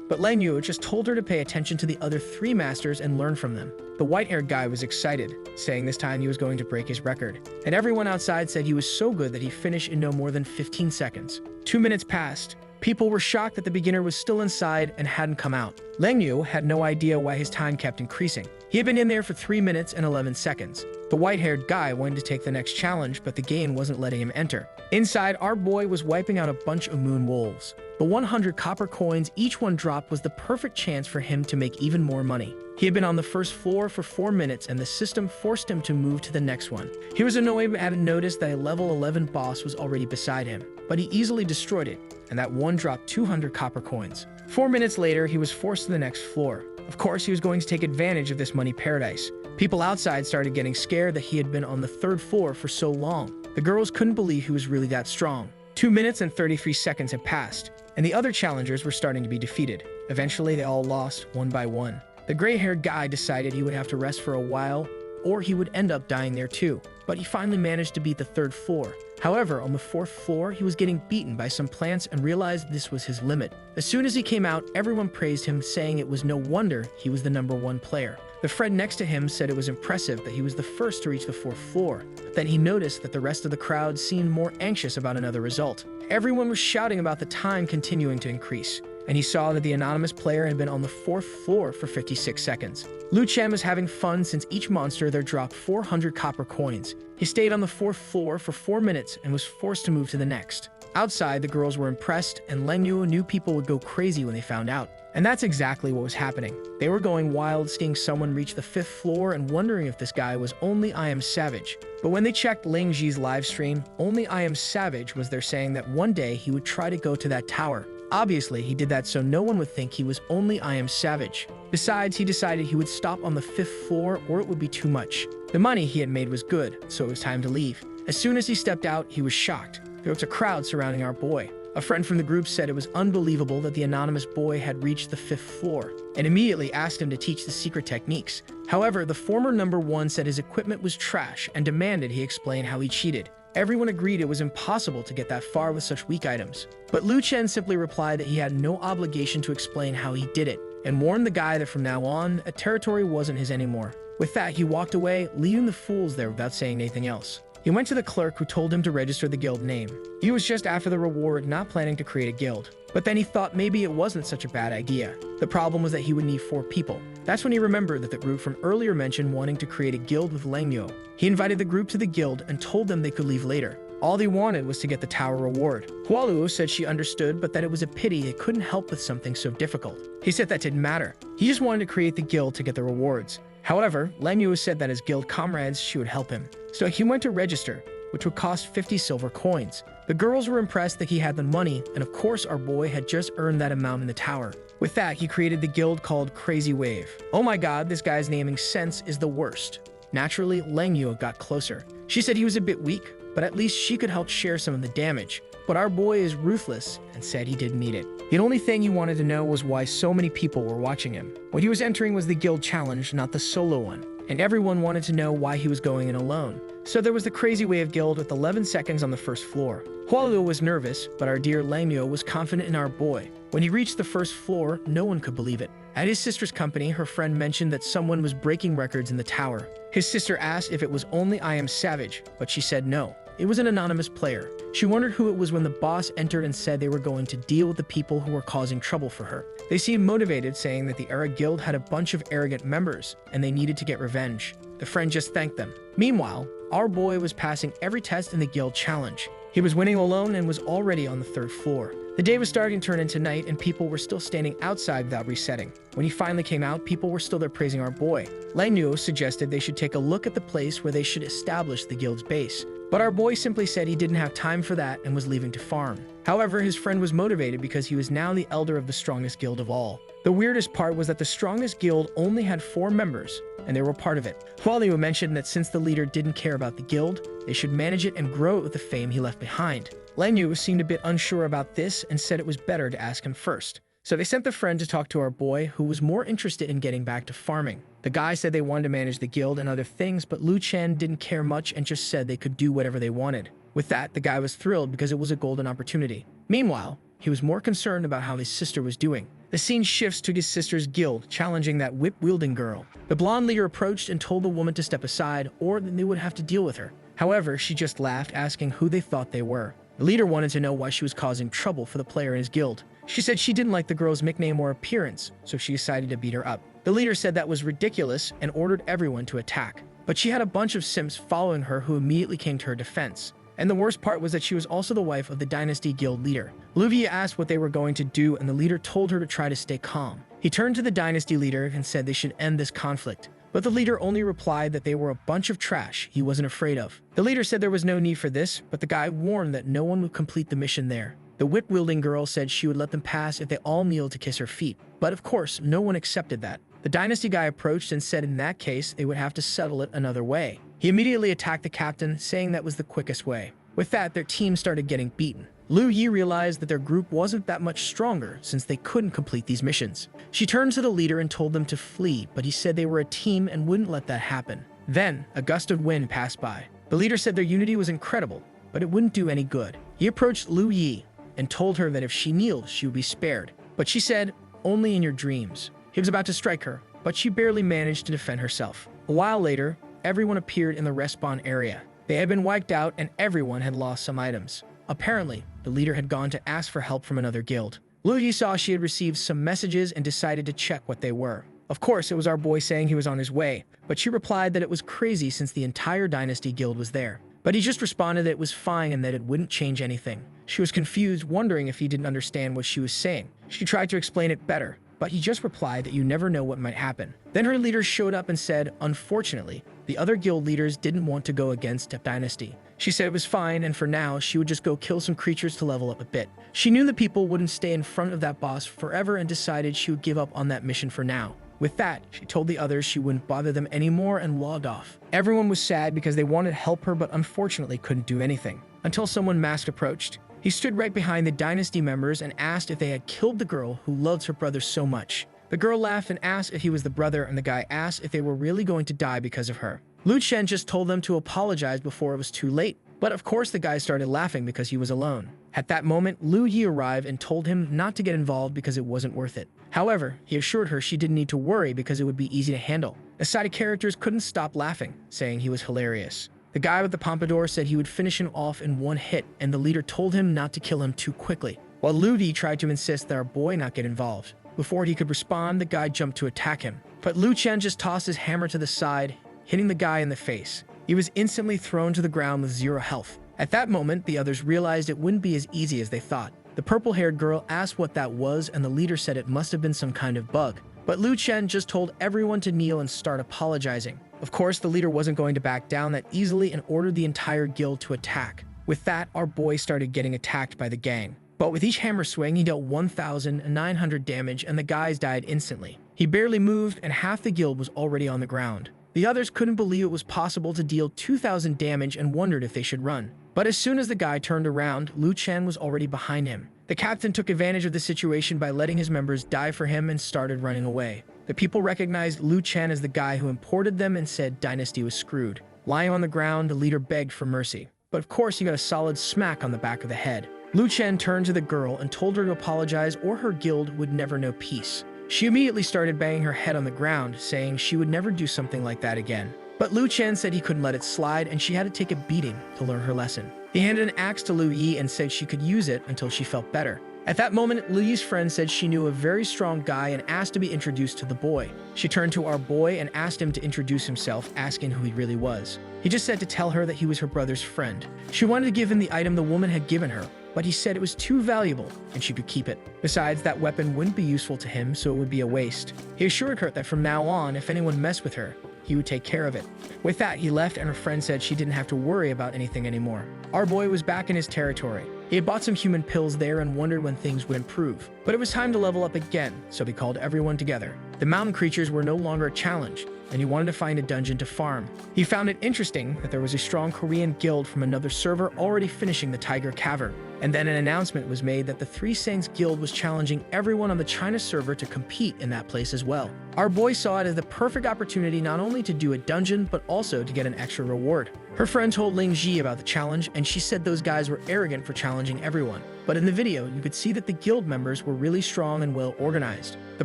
but Lang Yu just told her to pay attention to the other three masters and learn from them. The white-haired guy was excited, saying this time he was going to break his record. And everyone outside said he was so good that he finished in no more than 15 seconds. 2 minutes passed. People were shocked that the beginner was still inside and hadn't come out. Lang Yu had no idea why his time kept increasing. He had been in there for 3 minutes and 11 seconds. The white-haired guy wanted to take the next challenge, but the game wasn't letting him enter. Inside, our boy was wiping out a bunch of moon wolves. The 100 copper coins each one dropped was the perfect chance for him to make even more money. He had been on the first floor for 4 minutes, and the system forced him to move to the next one. He was annoyed but hadn't noticed that a level 11 boss was already beside him, but he easily destroyed it, and that one dropped 200 copper coins. 4 minutes later, he was forced to the next floor. Of course, he was going to take advantage of this money paradise. People outside started getting scared that he had been on the 3rd floor for so long. The girls couldn't believe he was really that strong. 2 minutes and 33 seconds had passed, and the other challengers were starting to be defeated. Eventually, they all lost one by one. The gray-haired guy decided he would have to rest for a while, or he would end up dying there too. But he finally managed to beat the 3rd floor. However, on the 4th floor, he was getting beaten by some plants and realized this was his limit. As soon as he came out, everyone praised him, saying it was no wonder he was the #1 player. The friend next to him said it was impressive that he was the first to reach the 4th floor. Then he noticed that the rest of the crowd seemed more anxious about another result. Everyone was shouting about the time continuing to increase, and he saw that the anonymous player had been on the 4th floor for 56 seconds. Lu Chen was having fun since each monster there dropped 400 copper coins. He stayed on the 4th floor for 4 minutes and was forced to move to the next. Outside, the girls were impressed, and Lang Yu knew people would go crazy when they found out. And that's exactly what was happening. They were going wild, seeing someone reach the 5th floor and wondering if this guy was only I Am Savage. But when they checked Ling Ji's live stream, only I Am Savage was there, saying that one day he would try to go to that tower. Obviously, he did that so no one would think he was only I Am Savage. Besides, he decided he would stop on the 5th floor or it would be too much. The money he had made was good, so it was time to leave. As soon as he stepped out, he was shocked. There was a crowd surrounding our boy. A friend from the group said it was unbelievable that the anonymous boy had reached the 5th floor, and immediately asked him to teach the secret techniques. However, the former #1 said his equipment was trash and demanded he explain how he cheated. Everyone agreed it was impossible to get that far with such weak items. But Lu Chen simply replied that he had no obligation to explain how he did it, and warned the guy that from now on, a territory wasn't his anymore. With that, he walked away, leaving the fools there without saying anything else. He went to the clerk, who told him to register the guild name. He was just after the reward, not planning to create a guild. But then he thought maybe it wasn't such a bad idea. The problem was that he would need 4 people. That's when he remembered that the group from earlier mentioned wanting to create a guild with Langmuo. He invited the group to the guild and told them they could leave later. All they wanted was to get the tower reward. Hualuo said she understood, but that it was a pity they couldn't help with something so difficult. He said that didn't matter. He just wanted to create the guild to get the rewards. However, Langmuo said that as guild comrades, she would help him. So he went to register, which would cost 50 silver coins. The girls were impressed that he had the money, and of course our boy had just earned that amount in the tower. With that, he created the guild called Crazy Wave. Oh my god, this guy's naming sense is the worst. Naturally, Langmuo got closer. She said he was a bit weak, but at least she could help share some of the damage. But our boy is ruthless and said he didn't need it. The only thing he wanted to know was why so many people were watching him. What he was entering was the guild challenge, not the solo one. And everyone wanted to know why he was going in alone. So there was the Crazy Wave guild with 11 seconds on the first floor. Hualuo was nervous, but our dear Langmuo was confident in our boy. When he reached the first floor, no one could believe it. At his sister's company, her friend mentioned that someone was breaking records in the tower. His sister asked if it was only I Am Savage, but she said no. It was an anonymous player. She wondered who it was when the boss entered and said they were going to deal with the people who were causing trouble for her. They seemed motivated, saying that the Era Guild had a bunch of arrogant members, and they needed to get revenge. The friend just thanked them. Meanwhile, our boy was passing every test in the guild challenge. He was winning alone and was already on the 3rd floor. The day was starting to turn into night, and people were still standing outside without resetting. When he finally came out, people were still there praising our boy. Langmuo suggested they should take a look at the place where they should establish the guild's base. But our boy simply said he didn't have time for that and was leaving to farm. However, his friend was motivated because he was now the elder of the strongest guild of all. The weirdest part was that the strongest guild only had 4 members, and they were part of it. Hualuo mentioned that since the leader didn't care about the guild, they should manage it and grow it with the fame he left behind. Langmuo seemed a bit unsure about this and said it was better to ask him first. So they sent the friend to talk to our boy, who was more interested in getting back to farming. The guy said they wanted to manage the guild and other things, but Lu Chen didn't care much and just said they could do whatever they wanted. With that, the guy was thrilled because it was a golden opportunity. Meanwhile, he was more concerned about how his sister was doing. The scene shifts to his sister's guild, challenging that whip-wielding girl. The blonde leader approached and told the woman to step aside, or they would have to deal with her. However, she just laughed, asking who they thought they were. The leader wanted to know why she was causing trouble for the player in his guild. She said she didn't like the girl's nickname or appearance, so she decided to beat her up. The leader said that was ridiculous and ordered everyone to attack. But she had a bunch of simps following her who immediately came to her defense. And the worst part was that she was also the wife of the Dynasty Guild leader. Luvia asked what they were going to do, and the leader told her to try to stay calm. He turned to the Dynasty leader and said they should end this conflict. But the leader only replied that they were a bunch of trash he wasn't afraid of. The leader said there was no need for this, but the guy warned that no one would complete the mission there. The whip-wielding girl said she would let them pass if they all kneeled to kiss her feet. But of course, no one accepted that. The Dynasty guy approached and said in that case, they would have to settle it another way. He immediately attacked the captain, saying that was the quickest way. With that, their team started getting beaten. Lu Yi realized that their group wasn't that much stronger since they couldn't complete these missions. She turned to the leader and told them to flee, but he said they were a team and wouldn't let that happen. Then, a gust of wind passed by. The leader said their unity was incredible, but it wouldn't do any good. He approached Lu Yi and told her that if she kneeled, she would be spared. But she said, only in your dreams. He was about to strike her, but she barely managed to defend herself. A while later, everyone appeared in the respawn area. They had been wiped out and everyone had lost some items. Apparently, the leader had gone to ask for help from another guild. Lu Yi saw she had received some messages and decided to check what they were. Of course, it was our boy saying he was on his way, but she replied that it was crazy since the entire Dynasty Guild was there. But he just responded that it was fine and that it wouldn't change anything. She was confused, wondering if he didn't understand what she was saying. She tried to explain it better, but he just replied that you never know what might happen. Then her leader showed up and said, unfortunately, the other guild leaders didn't want to go against Dynasty. She said it was fine, and for now, she would just go kill some creatures to level up a bit. She knew the people wouldn't stay in front of that boss forever and decided she would give up on that mission for now. With that, she told the others she wouldn't bother them anymore and logged off. Everyone was sad because they wanted to help her but unfortunately couldn't do anything. Until someone masked approached. He stood right behind the Dynasty members and asked if they had killed the girl who loves her brother so much. The girl laughed and asked if he was the brother, and the guy asked if they were really going to die because of her. Lu Chen just told them to apologize before it was too late. But of course the guy started laughing because he was alone. At that moment, Lu Yi arrived and told him not to get involved because it wasn't worth it. However, he assured her she didn't need to worry because it would be easy to handle. The side characters couldn't stop laughing, saying he was hilarious. The guy with the pompadour said he would finish him off in one hit, and the leader told him not to kill him too quickly, while Ludi tried to insist that our boy not get involved. Before he could respond, the guy jumped to attack him, but Lu Chen just tossed his hammer to the side, hitting the guy in the face. He was instantly thrown to the ground with 0 health. At that moment, the others realized it wouldn't be as easy as they thought. The purple-haired girl asked what that was, and the leader said it must have been some kind of bug. But Lu Chen just told everyone to kneel and start apologizing. Of course, the leader wasn't going to back down that easily and ordered the entire guild to attack. With that, our boy started getting attacked by the gang. But with each hammer swing, he dealt 1,900 damage and the guys died instantly. He barely moved and half the guild was already on the ground. The others couldn't believe it was possible to deal 2,000 damage and wondered if they should run. But as soon as the guy turned around, Lu Chen was already behind him. The captain took advantage of the situation by letting his members die for him and started running away. The people recognized Lu Chen as the guy who imported them and said Dynasty was screwed. Lying on the ground, the leader begged for mercy. But of course, he got a solid smack on the back of the head. Lu Chen turned to the girl and told her to apologize or her guild would never know peace. She immediately started banging her head on the ground, saying she would never do something like that again. But Lu Chen said he couldn't let it slide and she had to take a beating to learn her lesson. He handed an axe to Lu Yi and said she could use it until she felt better. At that moment, Lu Yi's friend said she knew a very strong guy and asked to be introduced to the boy. She turned to our boy and asked him to introduce himself, asking who he really was. He just said to tell her that he was her brother's friend. She wanted to give him the item the woman had given her, but he said it was too valuable and she could keep it. Besides, that weapon wouldn't be useful to him, so it would be a waste. He assured her that from now on, if anyone messed with her, he would take care of it. With that, he left and her friend said she didn't have to worry about anything anymore. Our boy was back in his territory. He had bought some human pills there and wondered when things would improve. But it was time to level up again, so he called everyone together. The mountain creatures were no longer a challenge, and he wanted to find a dungeon to farm. He found it interesting that there was a strong Korean guild from another server already finishing the Tiger Cavern. And then an announcement was made that the Three Saints Guild was challenging everyone on the China server to compete in that place as well. Our boy saw it as the perfect opportunity not only to do a dungeon, but also to get an extra reward. Her friend told Ling Ji about the challenge, and she said those guys were arrogant for challenging everyone. But in the video, you could see that the guild members were really strong and well organized. The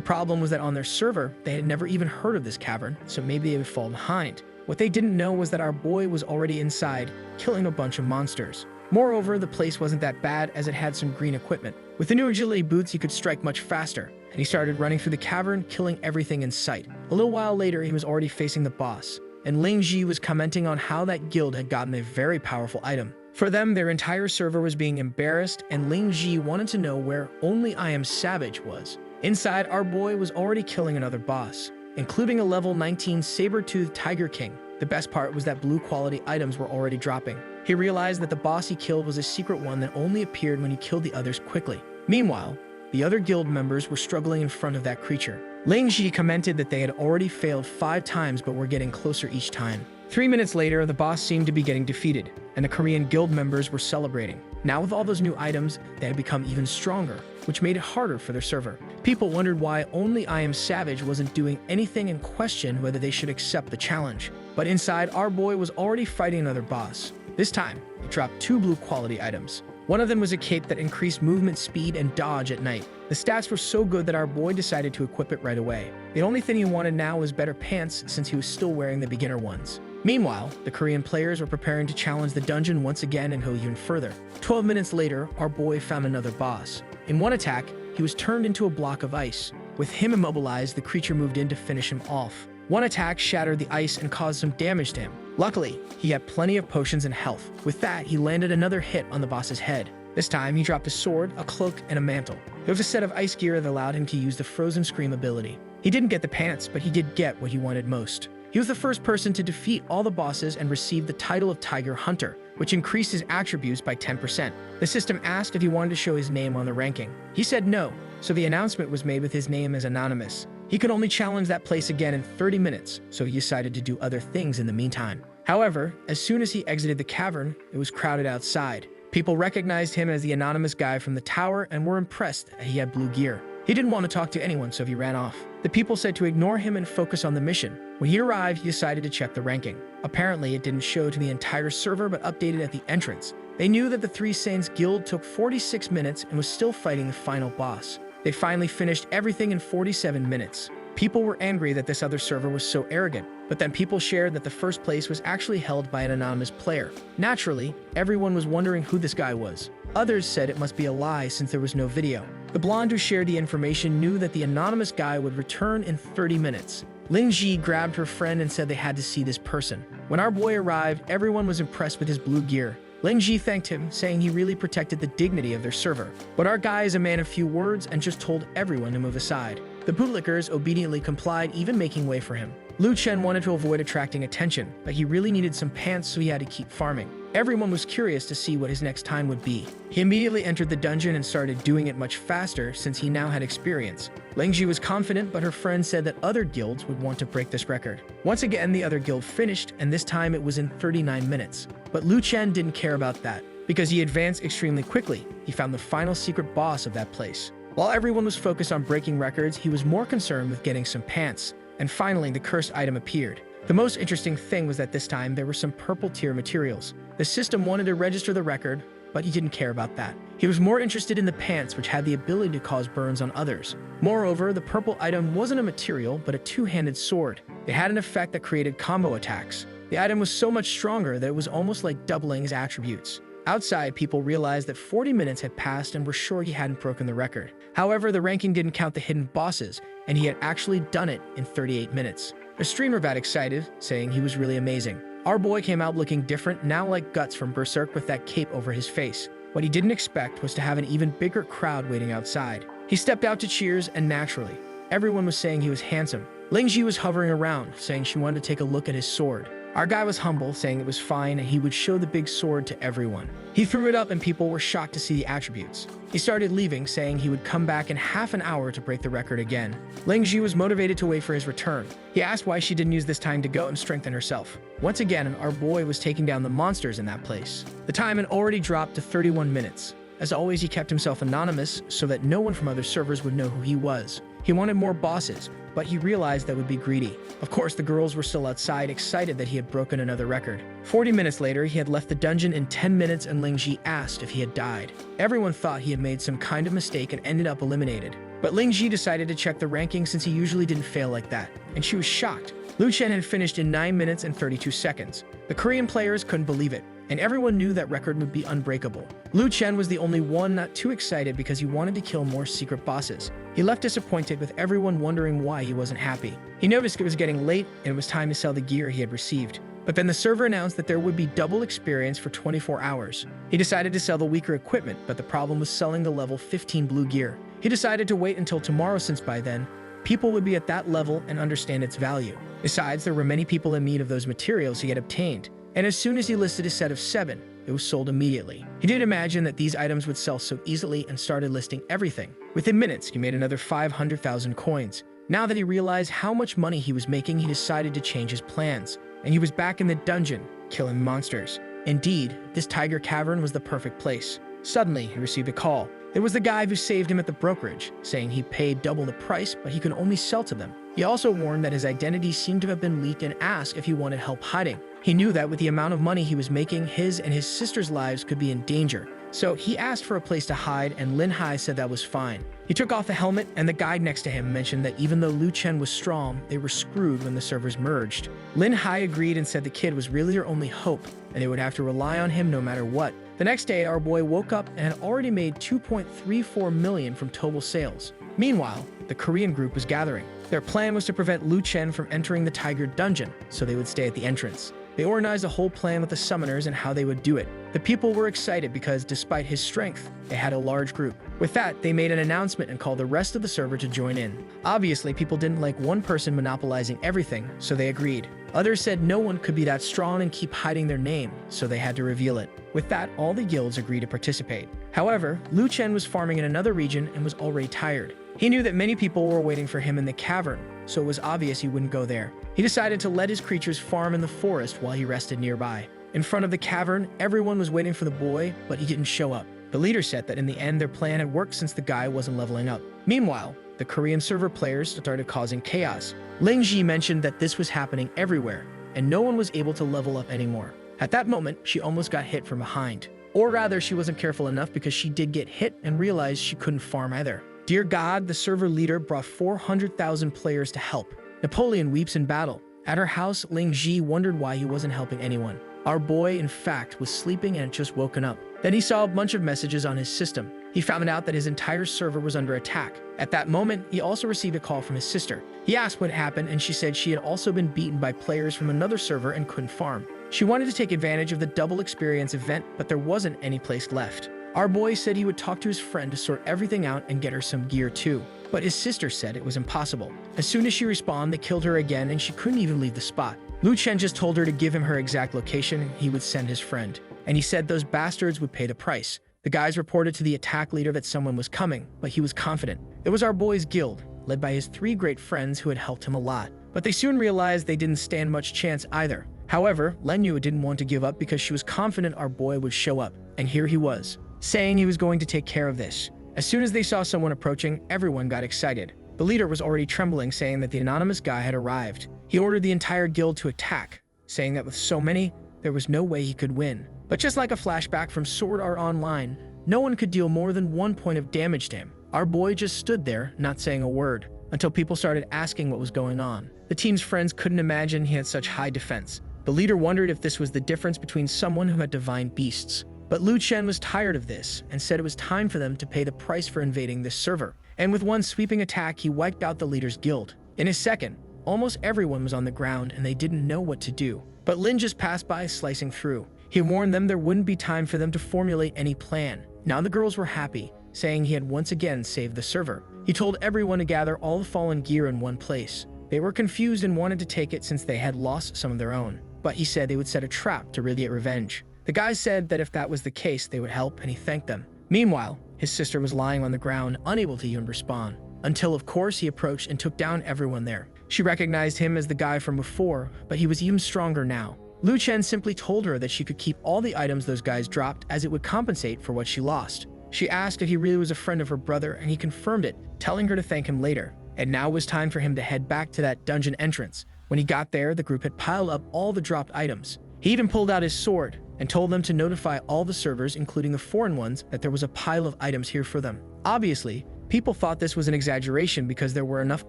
problem was that on their server, they had never even heard of this cavern, so maybe they would fall behind. What they didn't know was that our boy was already inside, killing a bunch of monsters. Moreover, the place wasn't that bad as it had some green equipment. With the new agility boots, he could strike much faster, and he started running through the cavern, killing everything in sight. A little while later, he was already facing the boss, and Ling Ji was commenting on how that guild had gotten a very powerful item. For them, their entire server was being embarrassed, and Ling Ji wanted to know where Only I Am Savage was. Inside, our boy was already killing another boss, including a level 19 saber-toothed Tiger King. The best part was that blue quality items were already dropping. He realized that the boss he killed was a secret one that only appeared when he killed the others quickly. Meanwhile, the other guild members were struggling in front of that creature. Ling Ji commented that they had already failed 5 times but were getting closer each time. 3 minutes later, the boss seemed to be getting defeated, and the Korean guild members were celebrating. Now with all those new items, they had become even stronger, which made it harder for their server. People wondered why Only I Am Savage wasn't doing anything and questioned whether they should accept the challenge. But inside, our boy was already fighting another boss. This time, he dropped 2 blue quality items. One of them was a cape that increased movement speed and dodge at night. The stats were so good that our boy decided to equip it right away. The only thing he wanted now was better pants since he was still wearing the beginner ones. Meanwhile, the Korean players were preparing to challenge the dungeon once again and go even further. 12 minutes later, our boy found another boss. In one attack, he was turned into a block of ice. With him immobilized, the creature moved in to finish him off. One attack shattered the ice and caused some damage to him. Luckily, he had plenty of potions and health. With that, he landed another hit on the boss's head. This time, he dropped a sword, a cloak, and a mantle. There was a set of ice gear that allowed him to use the Frozen Scream ability. He didn't get the pants, but he did get what he wanted most. He was the first person to defeat all the bosses and receive the title of Tiger Hunter, which increased his attributes by 10%. The system asked if he wanted to show his name on the ranking. He said no, so the announcement was made with his name as anonymous. He could only challenge that place again in 30 minutes, so he decided to do other things in the meantime. However, as soon as he exited the cavern, it was crowded outside. People recognized him as the anonymous guy from the tower and were impressed that he had blue gear. He didn't want to talk to anyone, so he ran off. The people said to ignore him and focus on the mission. When he arrived, he decided to check the ranking. Apparently, it didn't show to the entire server but updated at the entrance. They knew that the Three Saints Guild took 46 minutes and was still fighting the final boss. They finally finished everything in 47 minutes. People were angry that this other server was so arrogant. But then people shared that the first place was actually held by an anonymous player. Naturally, everyone was wondering who this guy was. Others said it must be a lie since there was no video. The blonde who shared the information knew that the anonymous guy would return in 30 minutes. Ling Ji grabbed her friend and said they had to see this person. When our boy arrived, everyone was impressed with his blue gear. Ling Ji thanked him, saying he really protected the dignity of their server. But our guy is a man of few words and just told everyone to move aside. The bootlickers obediently complied, even making way for him. Lu Chen wanted to avoid attracting attention, but he really needed some pants, so he had to keep farming. Everyone was curious to see what his next time would be. He immediately entered the dungeon and started doing it much faster since he now had experience. Ling Ji was confident, but her friend said that other guilds would want to break this record. Once again, the other guild finished, and this time it was in 39 minutes. But Lu Chen didn't care about that, because he advanced extremely quickly. He found the final secret boss of that place. While everyone was focused on breaking records, he was more concerned with getting some pants. And finally, the cursed item appeared. The most interesting thing was that this time there were some purple tier materials. The system wanted to register the record, but he didn't care about that. He was more interested in the pants, which had the ability to cause burns on others. Moreover, the purple item wasn't a material, but a two-handed sword. It had an effect that created combo attacks. The item was so much stronger that it was almost like doubling his attributes. Outside, people realized that 40 minutes had passed and were sure he hadn't broken the record. However, the ranking didn't count the hidden bosses, and he had actually done it in 38 minutes. A streamer got excited, saying he was really amazing. Our boy came out looking different, now like Guts from Berserk with that cape over his face. What he didn't expect was to have an even bigger crowd waiting outside. He stepped out to cheers, and naturally, everyone was saying he was handsome. Ling Ji was hovering around, saying she wanted to take a look at his sword. Our guy was humble, saying it was fine and he would show the big sword to everyone. He threw it up and people were shocked to see the attributes. He started leaving, saying he would come back in half an hour to break the record again. Ling Ji was motivated to wait for his return. He asked why she didn't use this time to go and strengthen herself. Once again, our boy was taking down the monsters in that place. The time had already dropped to 31 minutes. As always, he kept himself anonymous so that no one from other servers would know who he was. He wanted more bosses, but he realized that would be greedy. Of course, the girls were still outside, excited that he had broken another record. 40 minutes later, he had left the dungeon in 10 minutes and Ling Ji asked if he had died. Everyone thought he had made some kind of mistake and ended up eliminated. But Ling Ji decided to check the ranking since he usually didn't fail like that, and she was shocked. Lu Chen had finished in 9 minutes and 32 seconds. The Korean players couldn't believe it, and everyone knew that record would be unbreakable. Lu Chen was the only one not too excited because he wanted to kill more secret bosses. He left disappointed, with everyone wondering why he wasn't happy. He noticed it was getting late and it was time to sell the gear he had received. But then the server announced that there would be double experience for 24 hours. He decided to sell the weaker equipment, but the problem was selling the level 15 blue gear. He decided to wait until tomorrow since by then, people would be at that level and understand its value. Besides, there were many people in need of those materials he had obtained, and as soon as he listed a set of 7, it was sold immediately. He didn't imagine that these items would sell so easily and started listing everything. Within minutes, he made another 500,000 coins. Now that he realized how much money he was making, he decided to change his plans, and he was back in the dungeon, killing monsters. Indeed, this tiger cavern was the perfect place. Suddenly, he received a call. It was the guy who saved him at the brokerage, saying he paid double the price, but he could only sell to them. He also warned that his identity seemed to have been leaked and asked if he wanted help hiding. He knew that with the amount of money he was making, his and his sister's lives could be in danger. So he asked for a place to hide, and Lin Hai said that was fine. He took off the helmet, and the guide next to him mentioned that even though Lu Chen was strong, they were screwed when the servers merged. Lin Hai agreed and said the kid was really their only hope, and they would have to rely on him no matter what. The next day, our boy woke up and had already made 2.34 million from total sales. Meanwhile, the Korean group was gathering. Their plan was to prevent Lu Chen from entering the Tiger Dungeon, so they would stay at the entrance. They organized a whole plan with the summoners and how they would do it. The people were excited because, despite his strength, they had a large group. With that, they made an announcement and called the rest of the server to join in. Obviously, people didn't like one person monopolizing everything, so they agreed. Others said no one could be that strong and keep hiding their name, so they had to reveal it. With that, all the guilds agreed to participate. However, Lu Chen was farming in another region and was already tired. He knew that many people were waiting for him in the cavern, so it was obvious he wouldn't go there. He decided to let his creatures farm in the forest while he rested nearby. In front of the cavern, everyone was waiting for the boy, but he didn't show up. The leader said that in the end their plan had worked since the guy wasn't leveling up. Meanwhile, the Korean server players started causing chaos. Ling Ji mentioned that this was happening everywhere, and no one was able to level up anymore. At that moment, she almost got hit from behind. Or rather, she wasn't careful enough because she did get hit and realized she couldn't farm either. Dear God, the server leader brought 400,000 players to help. Napoleon weeps in battle. At her house, Ling Ji wondered why he wasn't helping anyone. Our boy, in fact, was sleeping and had just woken up. Then he saw a bunch of messages on his system. He found out that his entire server was under attack. At that moment, he also received a call from his sister. He asked what happened, and she said she had also been beaten by players from another server and couldn't farm. She wanted to take advantage of the double experience event, but there wasn't any place left. Our boy said he would talk to his friend to sort everything out and get her some gear too. But his sister said it was impossible. As soon as she responded, they killed her again and she couldn't even leave the spot. Lu Chen just told her to give him her exact location and he would send his friend. And he said those bastards would pay the price. The guys reported to the attack leader that someone was coming, but he was confident. It was our boy's guild, led by his 3 great friends who had helped him a lot. But they soon realized they didn't stand much chance either. However, Lenyu didn't want to give up because she was confident our boy would show up. And here he was, saying he was going to take care of this. As soon as they saw someone approaching, everyone got excited. The leader was already trembling, saying that the anonymous guy had arrived. He ordered the entire guild to attack, saying that with so many, there was no way he could win. But just like a flashback from Sword Art Online, no one could deal more than 1 point of damage to him. Our boy just stood there, not saying a word, until people started asking what was going on. The team's friends couldn't imagine he had such high defense. The leader wondered if this was the difference between someone who had divine beasts. But Lu Chen was tired of this and said it was time for them to pay the price for invading this server. And with one sweeping attack, he wiped out the leader's guild. In his second, almost everyone was on the ground and they didn't know what to do. But Lin just passed by, slicing through. He warned them there wouldn't be time for them to formulate any plan. Now the girls were happy, saying he had once again saved the server. He told everyone to gather all the fallen gear in one place. They were confused and wanted to take it since they had lost some of their own. But he said they would set a trap to really get revenge. The guys said that if that was the case, they would help, and he thanked them. Meanwhile, his sister was lying on the ground, unable to even respond. Until, of course, he approached and took down everyone there. She recognized him as the guy from before, but he was even stronger now. Lu Chen simply told her that she could keep all the items those guys dropped as it would compensate for what she lost. She asked if he really was a friend of her brother, and he confirmed it, telling her to thank him later. And now it was time for him to head back to that dungeon entrance. When he got there, the group had piled up all the dropped items. He even pulled out his sword and told them to notify all the servers, including the foreign ones, that there was a pile of items here for them. Obviously, people thought this was an exaggeration because there were enough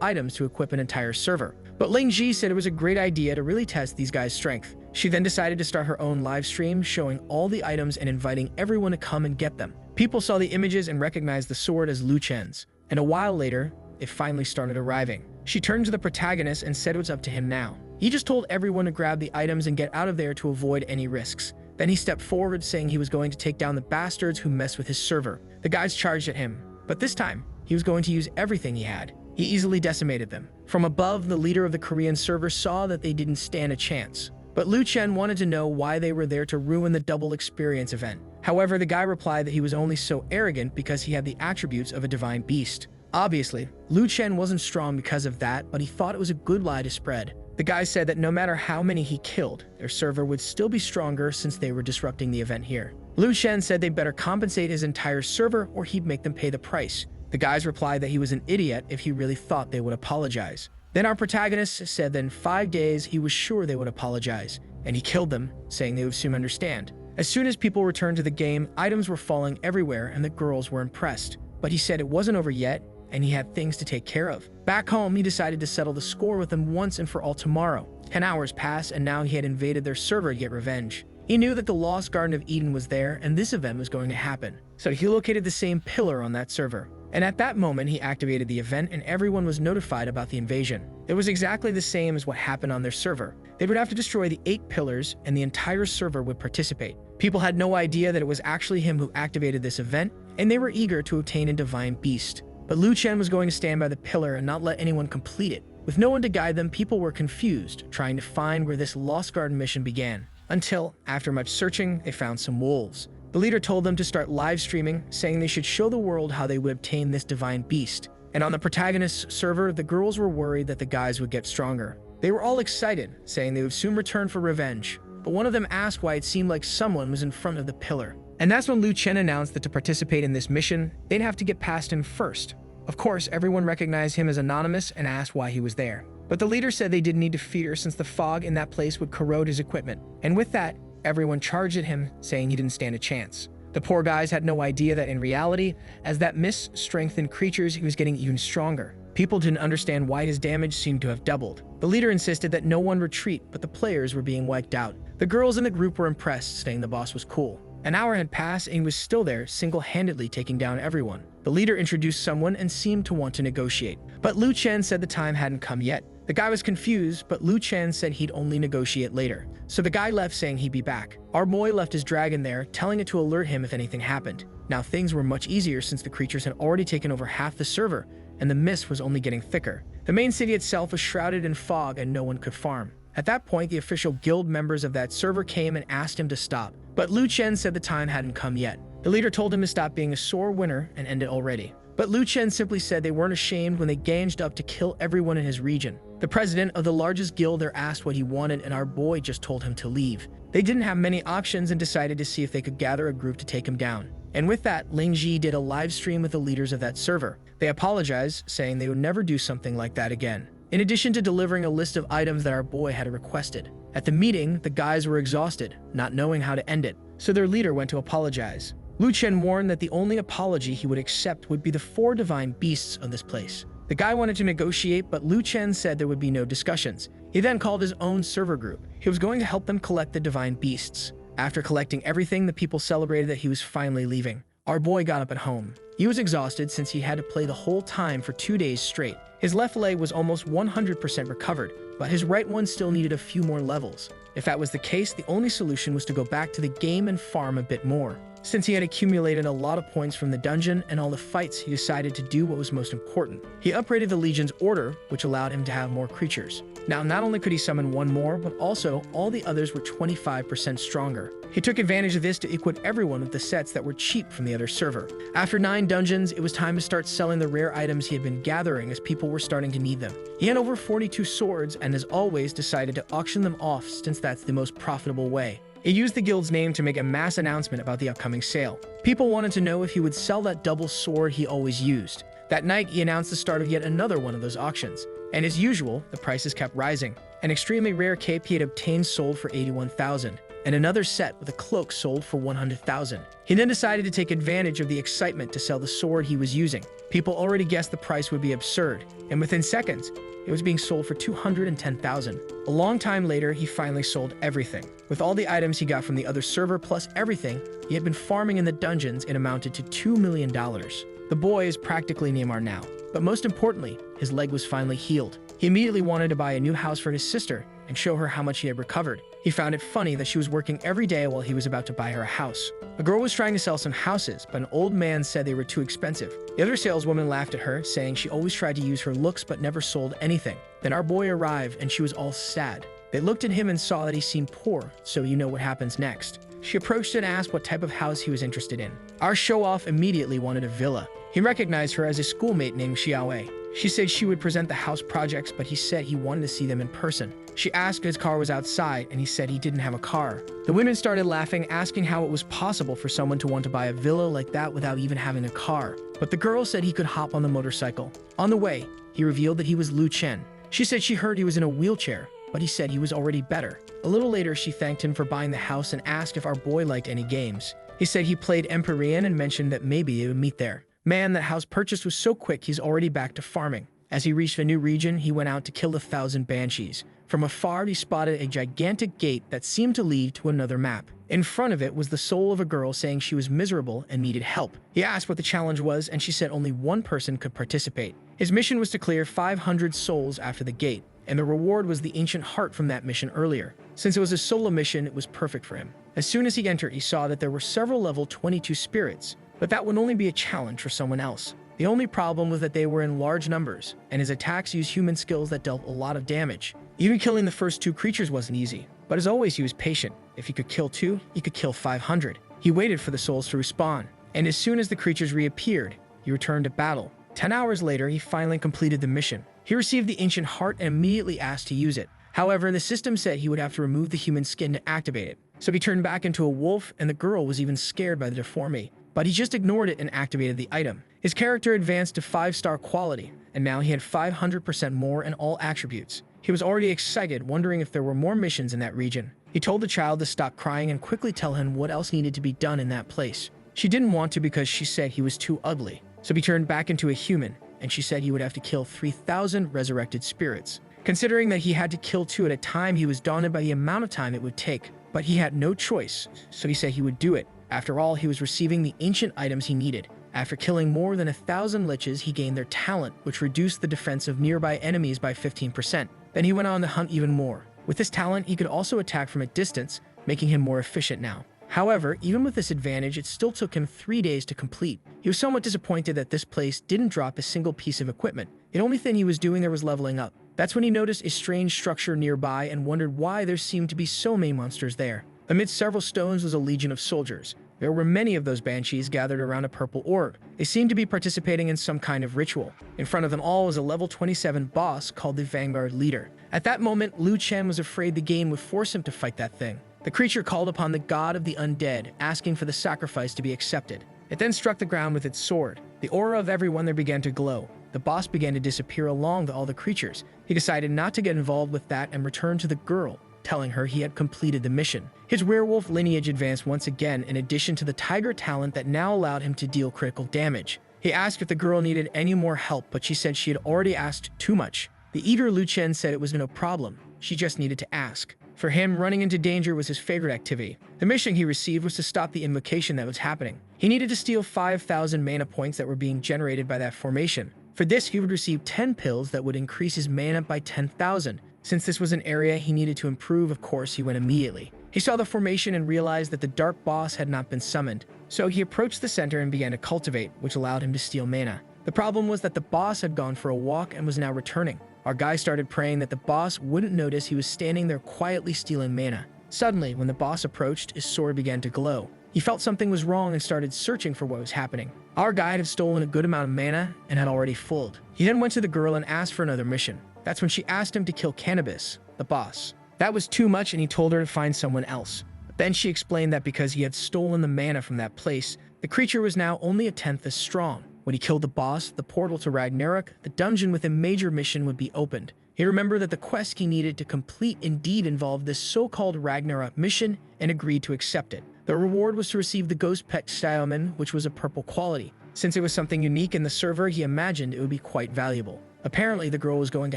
items to equip an entire server. But Ling Ji said it was a great idea to really test these guys' strength. She then decided to start her own live stream showing all the items and inviting everyone to come and get them. People saw the images and recognized the sword as Lu Chen's. And a while later, it finally started arriving. She turned to the protagonist and said it was up to him now. He just told everyone to grab the items and get out of there to avoid any risks. Then he stepped forward, saying he was going to take down the bastards who messed with his server. The guys charged at him, but this time, he was going to use everything he had. He easily decimated them. From above, the leader of the Korean server saw that they didn't stand a chance. But Lu Chen wanted to know why they were there to ruin the double experience event. However, the guy replied that he was only so arrogant because he had the attributes of a divine beast. Obviously, Lu Chen wasn't strong because of that, but he thought it was a good lie to spread. The guy said that no matter how many he killed, their server would still be stronger since they were disrupting the event here. Lu Chen said they better compensate his entire server or he'd make them pay the price. The guys replied that he was an idiot if he really thought they would apologize. Then our protagonist said that in 5 days he was sure they would apologize, and he killed them, saying they would soon understand. As soon as people returned to the game, items were falling everywhere and the girls were impressed. But he said it wasn't over yet, and he had things to take care of. Back home, he decided to settle the score with them once and for all tomorrow. 10 hours passed, and now he had invaded their server to get revenge. He knew that the Lost Garden of Eden was there, and this event was going to happen. So he located the same pillar on that server. And at that moment, he activated the event, and everyone was notified about the invasion. It was exactly the same as what happened on their server. They would have to destroy the 8 pillars, and the entire server would participate. People had no idea that it was actually him who activated this event, and they were eager to obtain a divine beast. But Lu Chen was going to stand by the pillar and not let anyone complete it. With no one to guide them, people were confused, trying to find where this Lost Garden mission began. Until, after much searching, they found some wolves. The leader told them to start live streaming, saying they should show the world how they would obtain this divine beast. And on the protagonist's server, the girls were worried that the guys would get stronger. They were all excited, saying they would soon return for revenge. But one of them asked why it seemed like someone was in front of the pillar. And that's when Lu Chen announced that to participate in this mission, they'd have to get past him first. Of course, everyone recognized him as anonymous and asked why he was there. But the leader said they didn't need to fear since the fog in that place would corrode his equipment. And with that, everyone charged at him, saying he didn't stand a chance. The poor guys had no idea that in reality, as that mist strengthened creatures, he was getting even stronger. People didn't understand why his damage seemed to have doubled. The leader insisted that no one retreat, but the players were being wiped out. The girls in the group were impressed, saying the boss was cool. An hour had passed and he was still there, single-handedly taking down everyone. The leader introduced someone and seemed to want to negotiate, but Lu Chen said the time hadn't come yet. The guy was confused, but Lu Chen said he'd only negotiate later. So the guy left saying he'd be back. Our boy left his dragon there, telling it to alert him if anything happened. Now things were much easier since the creatures had already taken over half the server, and the mist was only getting thicker. The main city itself was shrouded in fog and no one could farm. At that point, the official guild members of that server came and asked him to stop, but Lu Chen said the time hadn't come yet. The leader told him to stop being a sore winner and end it already. But Lu Chen simply said they weren't ashamed when they ganged up to kill everyone in his region. The president of the largest guild there asked what he wanted and our boy just told him to leave. They didn't have many options and decided to see if they could gather a group to take him down. And with that, Ling Ji did a live stream with the leaders of that server. They apologized, saying they would never do something like that again. In addition to delivering a list of items that our boy had requested. At the meeting, the guys were exhausted, not knowing how to end it, so their leader went to apologize. Lu Chen warned that the only apology he would accept would be the 4 divine beasts of this place. The guy wanted to negotiate, but Lu Chen said there would be no discussions. He then called his own server group. He was going to help them collect the divine beasts. After collecting everything, the people celebrated that he was finally leaving. Our boy got up at home. He was exhausted since he had to play the whole time for 2 days straight. His left leg was almost 100% recovered, but his right one still needed a few more levels. If that was the case, the only solution was to go back to the game and farm a bit more. Since he had accumulated a lot of points from the dungeon and all the fights, he decided to do what was most important. He upgraded the Legion's order, which allowed him to have more creatures. Now, not only could he summon one more, but also all the others were 25% stronger. He took advantage of this to equip everyone with the sets that were cheap from the other server. After 9 dungeons, it was time to start selling the rare items he had been gathering as people were starting to need them. He had over 42 swords and, as always, decided to auction them off since that's the most profitable way. He used the guild's name to make a mass announcement about the upcoming sale. People wanted to know if he would sell that double sword he always used. That night, he announced the start of yet another one of those auctions. And as usual, the prices kept rising. An extremely rare cape he had obtained sold for 81,000, and another set with a cloak sold for 100,000. He then decided to take advantage of the excitement to sell the sword he was using. People already guessed the price would be absurd, and within seconds, it was being sold for 210,000. A long time later, he finally sold everything. With all the items he got from the other server plus everything he had been farming in the dungeons, it amounted to $2 million. The boy is practically Neymar now, but most importantly, his leg was finally healed. He immediately wanted to buy a new house for his sister and show her how much he had recovered. He found it funny that she was working every day while he was about to buy her a house. A girl was trying to sell some houses, but an old man said they were too expensive. The other saleswoman laughed at her, saying she always tried to use her looks but never sold anything. Then our boy arrived and she was all sad. They looked at him and saw that he seemed poor, so you know what happens next. She approached and asked what type of house he was interested in. Our show-off immediately wanted a villa. He recognized her as a schoolmate named Xiaowei. She said she would present the house projects, but he said he wanted to see them in person. She asked if his car was outside, and he said he didn't have a car. The women started laughing, asking how it was possible for someone to want to buy a villa like that without even having a car. But the girl said he could hop on the motorcycle. On the way, he revealed that he was Lu Chen. She said she heard he was in a wheelchair, but he said he was already better. A little later, she thanked him for buying the house and asked if our boy liked any games. He said he played Empyrean and mentioned that maybe they would meet there. Man, that house purchase was so quick he's already back to farming. As he reached a new region, he went out to kill 1,000 banshees. From afar, he spotted a gigantic gate that seemed to lead to another map. In front of it was the soul of a girl saying she was miserable and needed help. He asked what the challenge was, and she said only one person could participate. His mission was to clear 500 souls after the gate, and the reward was the ancient heart from that mission earlier. Since it was a solo mission, it was perfect for him. As soon as he entered, he saw that there were several level 22 spirits, but that would only be a challenge for someone else. The only problem was that they were in large numbers, and his attacks used human skills that dealt a lot of damage. Even killing the first 2 creatures wasn't easy, but as always, he was patient. If he could kill 2, he could kill 500. He waited for the souls to respawn, and as soon as the creatures reappeared, he returned to battle. 10 hours later, he finally completed the mission. He received the ancient heart and immediately asked to use it. However, the system said he would have to remove the human skin to activate it. So he turned back into a wolf, and the girl was even scared by the deformity. But he just ignored it and activated the item. His character advanced to 5-star quality, and now he had 500% more in all attributes. He was already excited, wondering if there were more missions in that region. He told the child to stop crying and quickly tell him what else needed to be done in that place. She didn't want to because she said he was too ugly. So he turned back into a human, and she said he would have to kill 3,000 resurrected spirits. Considering that he had to kill 2 at a time, he was daunted by the amount of time it would take. But he had no choice, so he said he would do it. After all, he was receiving the ancient items he needed. After killing more than 1,000 liches, he gained their talent, which reduced the defense of nearby enemies by 15%. Then he went on to hunt even more. With this talent, he could also attack from a distance, making him more efficient now. However, even with this advantage, it still took him 3 days to complete. He was somewhat disappointed that this place didn't drop a single piece of equipment. The only thing he was doing there was leveling up. That's when he noticed a strange structure nearby and wondered why there seemed to be so many monsters there. Amidst several stones was a legion of soldiers. There were many of those banshees gathered around a purple orb. They seemed to be participating in some kind of ritual. In front of them all was a level 27 boss called the Vanguard Leader. At that moment, Liu Chen was afraid the game would force him to fight that thing. The creature called upon the god of the undead, asking for the sacrifice to be accepted. It then struck the ground with its sword. The aura of everyone there began to glow. The boss began to disappear along with all the creatures. He decided not to get involved with that and returned to the girl, telling her he had completed the mission. His werewolf lineage advanced once again, in addition to the tiger talent that now allowed him to deal critical damage. He asked if the girl needed any more help, but she said she had already asked too much. The eater Liu Chen said it was no problem. She just needed to ask. For him, running into danger was his favorite activity. The mission he received was to stop the invocation that was happening. He needed to steal 5,000 mana points that were being generated by that formation. For this, he would receive 10 pills that would increase his mana by 10,000. Since this was an area he needed to improve, of course, he went immediately. He saw the formation and realized that the dark boss had not been summoned. So he approached the center and began to cultivate, which allowed him to steal mana. The problem was that the boss had gone for a walk and was now returning. Our guy started praying that the boss wouldn't notice he was standing there quietly stealing mana. Suddenly, when the boss approached, his sword began to glow. He felt something was wrong and started searching for what was happening. Our guide had stolen a good amount of mana and had already fulled. He then went to the girl and asked for another mission. That's when she asked him to kill Cannabis, the boss. That was too much and he told her to find someone else. But then she explained that because he had stolen the mana from that place, the creature was now only a tenth as strong. When he killed the boss, the portal to Ragnarok, the dungeon with a major mission would be opened. He remembered that the quest he needed to complete indeed involved this so-called Ragnarok mission and agreed to accept it. The reward was to receive the ghost pet Xiaoman, which was a purple quality. Since it was something unique in the server, he imagined it would be quite valuable. Apparently, the girl was going to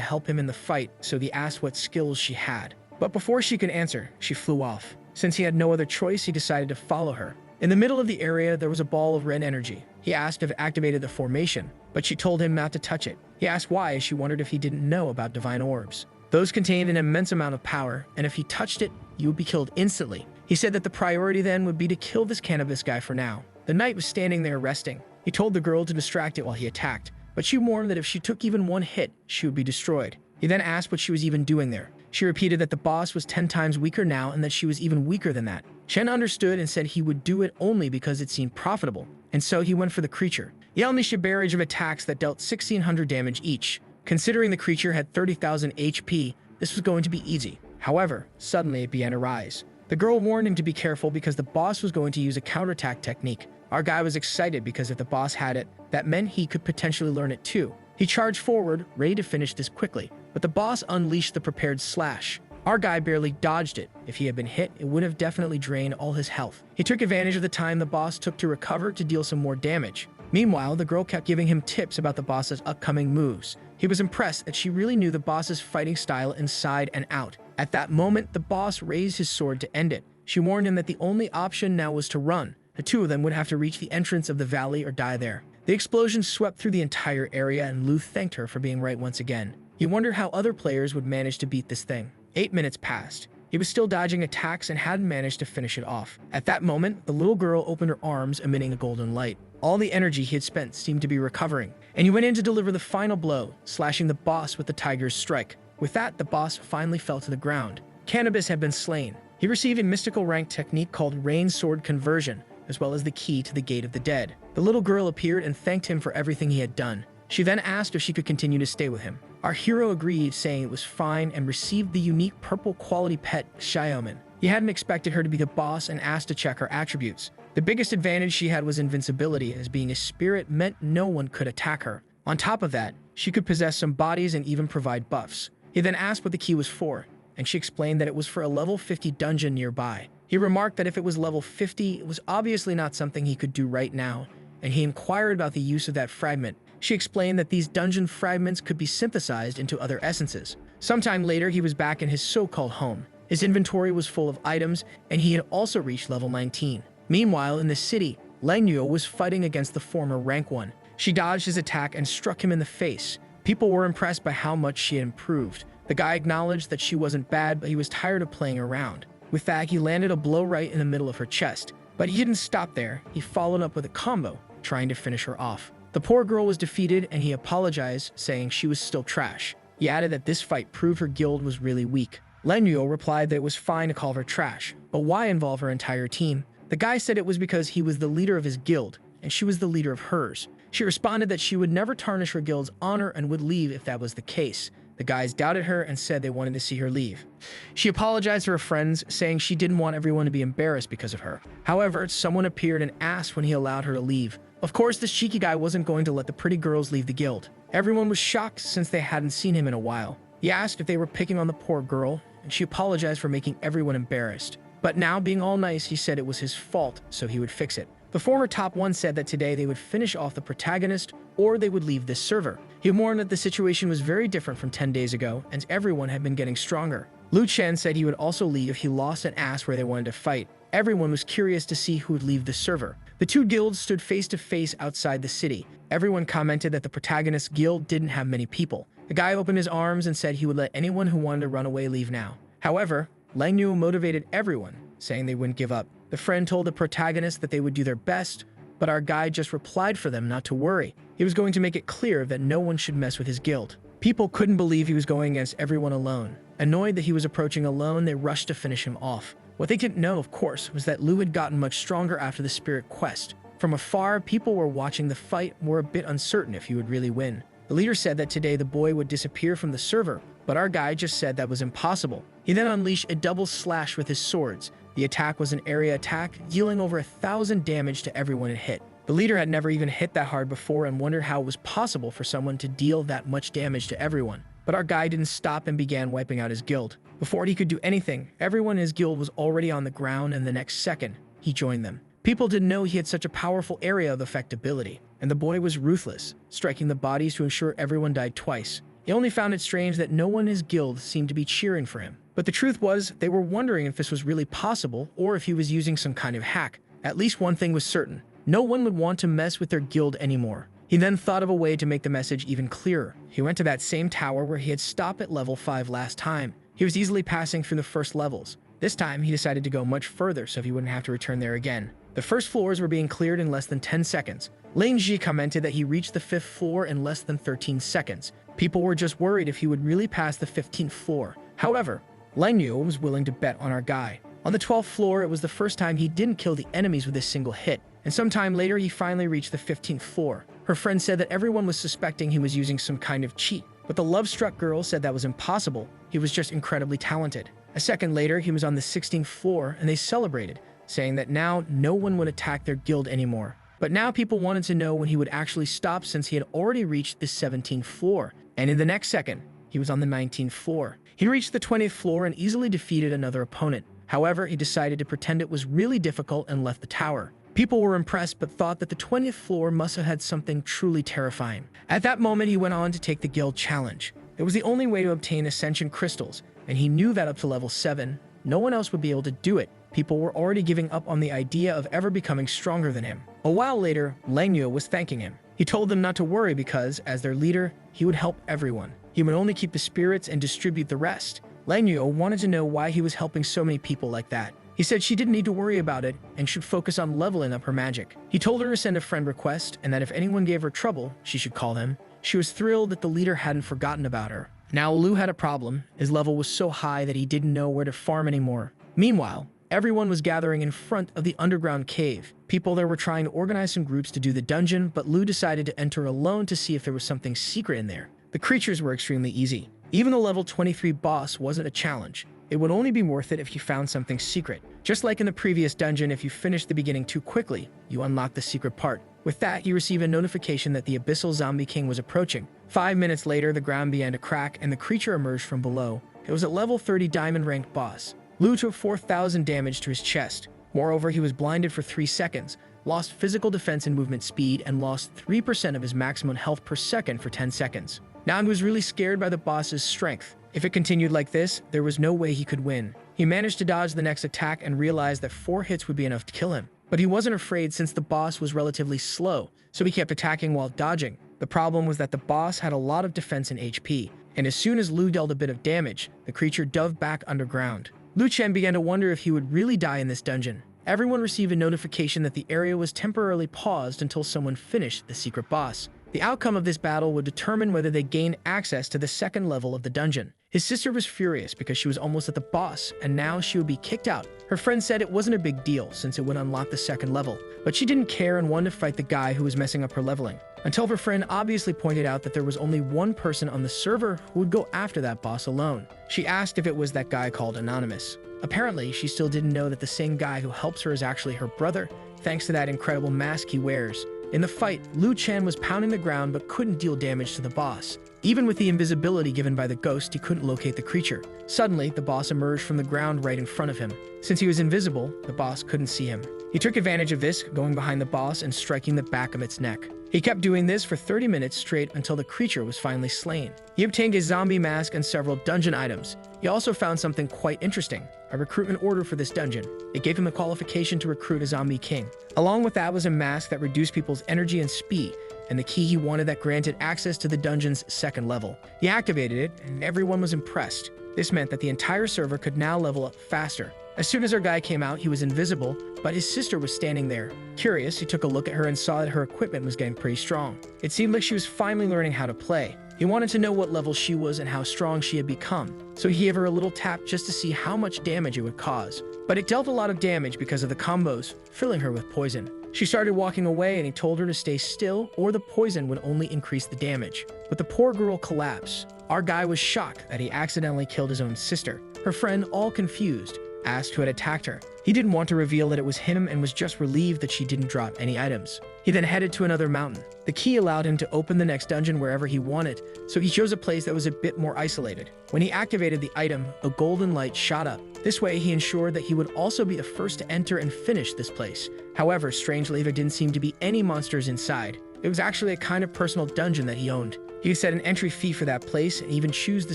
help him in the fight, so he asked what skills she had. But before she could answer, she flew off. Since he had no other choice, he decided to follow her. In the middle of the area, there was a ball of red energy. He asked if it activated the formation, but she told him not to touch it. He asked why, as she wondered if he didn't know about divine orbs. Those contained an immense amount of power, and if he touched it, you would be killed instantly. He said that the priority then would be to kill this cannabis guy for now. The knight was standing there resting. He told the girl to distract it while he attacked, but she warned that if she took even one hit, she would be destroyed. He then asked what she was even doing there. She repeated that the boss was 10 times weaker now and that she was even weaker than that. Chen understood and said he would do it only because it seemed profitable, and so he went for the creature. He unleashed a barrage of attacks that dealt 1,600 damage each. Considering the creature had 30,000 HP, this was going to be easy. However, suddenly it began to rise. The girl warned him to be careful because the boss was going to use a counterattack technique. Our guy was excited because if the boss had it, that meant he could potentially learn it too. He charged forward, ready to finish this quickly, but the boss unleashed the prepared slash. Our guy barely dodged it. If he had been hit, it would have definitely drained all his health. He took advantage of the time the boss took to recover to deal some more damage. Meanwhile, the girl kept giving him tips about the boss's upcoming moves. He was impressed that she really knew the boss's fighting style inside and out. At that moment, the boss raised his sword to end it. She warned him that the only option now was to run. The two of them would have to reach the entrance of the valley or die there. The explosion swept through the entire area and Liu thanked her for being right once again. He wondered how other players would manage to beat this thing. 8 minutes passed. He was still dodging attacks and hadn't managed to finish it off. At that moment, the little girl opened her arms, emitting a golden light. All the energy he had spent seemed to be recovering, and he went in to deliver the final blow, slashing the boss with the tiger's strike. With that, the boss finally fell to the ground. Cannabis had been slain. He received a mystical rank technique called Rain Sword Conversion, as well as the key to the Gate of the Dead. The little girl appeared and thanked him for everything he had done. She then asked if she could continue to stay with him. Our hero agreed, saying it was fine, and received the unique purple quality pet, Xiaoman. He hadn't expected her to be the boss and asked to check her attributes. The biggest advantage she had was invincibility, as being a spirit meant no one could attack her. On top of that, she could possess some bodies and even provide buffs. He then asked what the key was for, and she explained that it was for a level 50 dungeon nearby. He remarked that if it was level 50, it was obviously not something he could do right now, and he inquired about the use of that fragment. She explained that these dungeon fragments could be synthesized into other essences. Sometime later, he was back in his so-called home. His inventory was full of items, and he had also reached level 19. Meanwhile, in the city, Langnuo was fighting against the former rank 1. She dodged his attack and struck him in the face. People were impressed by how much she had improved. The guy acknowledged that she wasn't bad, but he was tired of playing around. With that, he landed a blow right in the middle of her chest. But he didn't stop there. He followed up with a combo, trying to finish her off. The poor girl was defeated, and he apologized, saying she was still trash. He added that this fight proved her guild was really weak. Langnuo replied that it was fine to call her trash, but why involve her entire team? The guy said it was because he was the leader of his guild, and she was the leader of hers. She responded that she would never tarnish her guild's honor and would leave if that was the case. The guys doubted her and said they wanted to see her leave. She apologized to her friends, saying she didn't want everyone to be embarrassed because of her. However, someone appeared and asked when he allowed her to leave. Of course, this cheeky guy wasn't going to let the pretty girls leave the guild. Everyone was shocked since they hadn't seen him in a while. He asked if they were picking on the poor girl, and she apologized for making everyone embarrassed. But now, being all nice, he said it was his fault, so he would fix it. The former top 1 said that today they would finish off the protagonist, or they would leave this server. He warned that the situation was very different from 10 days ago, and everyone had been getting stronger. Lu Chen said he would also leave if he lost and asked where they wanted to fight. Everyone was curious to see who would leave the server. The two guilds stood face to face outside the city. Everyone commented that the protagonist's guild didn't have many people. The guy opened his arms and said he would let anyone who wanted to run away leave now. However, Langnuo motivated everyone, saying they wouldn't give up. The friend told the protagonist that they would do their best, but our guy just replied for them not to worry. He was going to make it clear that no one should mess with his guild. People couldn't believe he was going against everyone alone. Annoyed that he was approaching alone, they rushed to finish him off. What they didn't know, of course, was that Lu had gotten much stronger after the spirit quest. From afar, people were watching the fight and were a bit uncertain if he would really win. The leader said that today the boy would disappear from the server, but our guy just said that was impossible. He then unleashed a double slash with his swords. The attack was an area attack, dealing over 1,000 damage to everyone it hit. The leader had never even hit that hard before and wondered how it was possible for someone to deal that much damage to everyone. But our guy didn't stop and began wiping out his guild. Before he could do anything, everyone in his guild was already on the ground, and the next second, he joined them. People didn't know he had such a powerful area of effectability, and the boy was ruthless, striking the bodies to ensure everyone died twice. He only found it strange that no one in his guild seemed to be cheering for him. But the truth was, they were wondering if this was really possible or if he was using some kind of hack. At least one thing was certain: no one would want to mess with their guild anymore. He then thought of a way to make the message even clearer. He went to that same tower where he had stopped at level 5 last time. He was easily passing through the first levels. This time, he decided to go much further so he wouldn't have to return there again. The first floors were being cleared in less than 10 seconds. Lane Ji commented that he reached the 5th floor in less than 13 seconds. People were just worried if he would really pass the 15th floor. However, Langnuo was willing to bet on our guy. On the 12th floor, it was the first time he didn't kill the enemies with a single hit, and sometime later he finally reached the 15th floor. Her friend said that everyone was suspecting he was using some kind of cheat, but the love-struck girl said that was impossible. He was just incredibly talented. A second later, he was on the 16th floor, and they celebrated, saying that now no one would attack their guild anymore. But now people wanted to know when he would actually stop, since he had already reached the 17th floor, and in the next second, he was on the 19th floor. He reached the 20th floor and easily defeated another opponent. However, he decided to pretend it was really difficult and left the tower. People were impressed but thought that the 20th floor must have had something truly terrifying. At that moment, he went on to take the guild challenge. It was the only way to obtain ascension crystals, and he knew that up to level 7, no one else would be able to do it. People were already giving up on the idea of ever becoming stronger than him. A while later, Langnuo was thanking him. He told them not to worry because, as their leader, he would help everyone. He would only keep the spirits and distribute the rest. Langnuo wanted to know why he was helping so many people like that. He said she didn't need to worry about it and should focus on leveling up her magic. He told her to send a friend request and that if anyone gave her trouble, she should call him. She was thrilled that the leader hadn't forgotten about her. Now Lu had a problem. His level was so high that he didn't know where to farm anymore. Meanwhile, everyone was gathering in front of the underground cave. People there were trying to organize some groups to do the dungeon, but Lu decided to enter alone to see if there was something secret in there. The creatures were extremely easy. Even the level 23 boss wasn't a challenge. It would only be worth it if you found something secret. Just like in the previous dungeon, if you finished the beginning too quickly, you unlock the secret part. With that, you receive a notification that the Abyssal Zombie King was approaching. 5 minutes later, the ground began to crack and the creature emerged from below. It was a level 30 diamond-ranked boss. Lu took 4,000 damage to his chest. Moreover, he was blinded for 3 seconds. lost physical defense and movement speed, and lost 3% of his maximum health per second for 10 seconds. Nand was really scared by the boss's strength. If it continued like this, there was no way he could win. He managed to dodge the next attack and realized that 4 hits would be enough to kill him. But he wasn't afraid since the boss was relatively slow, so he kept attacking while dodging. The problem was that the boss had a lot of defense and HP, and as soon as Lu dealt a bit of damage, the creature dove back underground. Lu Chen began to wonder if he would really die in this dungeon. Everyone received a notification that the area was temporarily paused until someone finished the secret boss. The outcome of this battle would determine whether they gained access to the second level of the dungeon. His sister was furious because she was almost at the boss, and now she would be kicked out. Her friend said it wasn't a big deal since it would unlock the second level, but she didn't care and wanted to fight the guy who was messing up her leveling. Until her friend obviously pointed out that there was only one person on the server who would go after that boss alone. She asked if it was that guy called Anonymous. Apparently, she still didn't know that the same guy who helps her is actually her brother, thanks to that incredible mask he wears. In the fight, Lu Chen was pounding the ground but couldn't deal damage to the boss. Even with the invisibility given by the ghost, he couldn't locate the creature. Suddenly, the boss emerged from the ground right in front of him. Since he was invisible, the boss couldn't see him. He took advantage of this, going behind the boss and striking the back of its neck. He kept doing this for 30 minutes straight until the creature was finally slain. He obtained a zombie mask and several dungeon items. He also found something quite interesting, a recruitment order for this dungeon. It gave him the qualification to recruit a zombie king. Along with that was a mask that reduced people's energy and speed, and the key he wanted that granted access to the dungeon's second level. He activated it, and everyone was impressed. This meant that the entire server could now level up faster. As soon as our guy came out, he was invisible, but his sister was standing there. Curious, he took a look at her and saw that her equipment was getting pretty strong. It seemed like she was finally learning how to play. He wanted to know what level she was and how strong she had become, so he gave her a little tap just to see how much damage it would cause. But it dealt a lot of damage because of the combos, filling her with poison. She started walking away and he told her to stay still or the poison would only increase the damage. But the poor girl collapsed. Our guy was shocked that he accidentally killed his own sister. Her friend, all confused, asked who had attacked her. He didn't want to reveal that it was him and was just relieved that she didn't drop any items. He then headed to another mountain. The key allowed him to open the next dungeon wherever he wanted, so he chose a place that was a bit more isolated. When he activated the item, a golden light shot up. This way, he ensured that he would also be the first to enter and finish this place. However, strangely, there didn't seem to be any monsters inside. It was actually a kind of personal dungeon that he owned. He could set an entry fee for that place and even choose the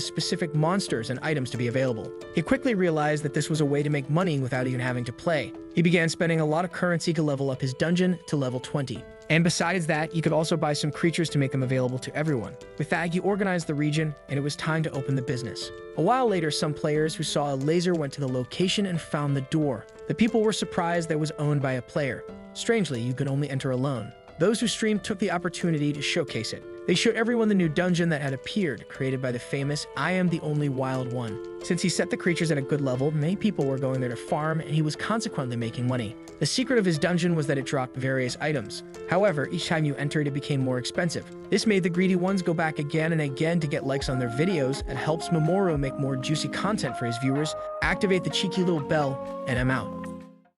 specific monsters and items to be available. He quickly realized that this was a way to make money without even having to play. He began spending a lot of currency to level up his dungeon to level 20. And besides that, you could also buy some creatures to make them available to everyone. With that, he organized the region, and it was time to open the business. A while later, some players who saw a laser went to the location and found the door. The people were surprised that it was owned by a player. Strangely, you could only enter alone. Those who streamed took the opportunity to showcase it. They showed everyone the new dungeon that had appeared, created by the famous I Am the Only Wild One. Since he set the creatures at a good level, many people were going there to farm, and he was consequently making money. The secret of his dungeon was that it dropped various items. However, each time you entered, it became more expensive. This made the greedy ones go back again and again to get likes on their videos, and helps Mamoru make more juicy content for his viewers. Activate the cheeky little bell, and I'm out.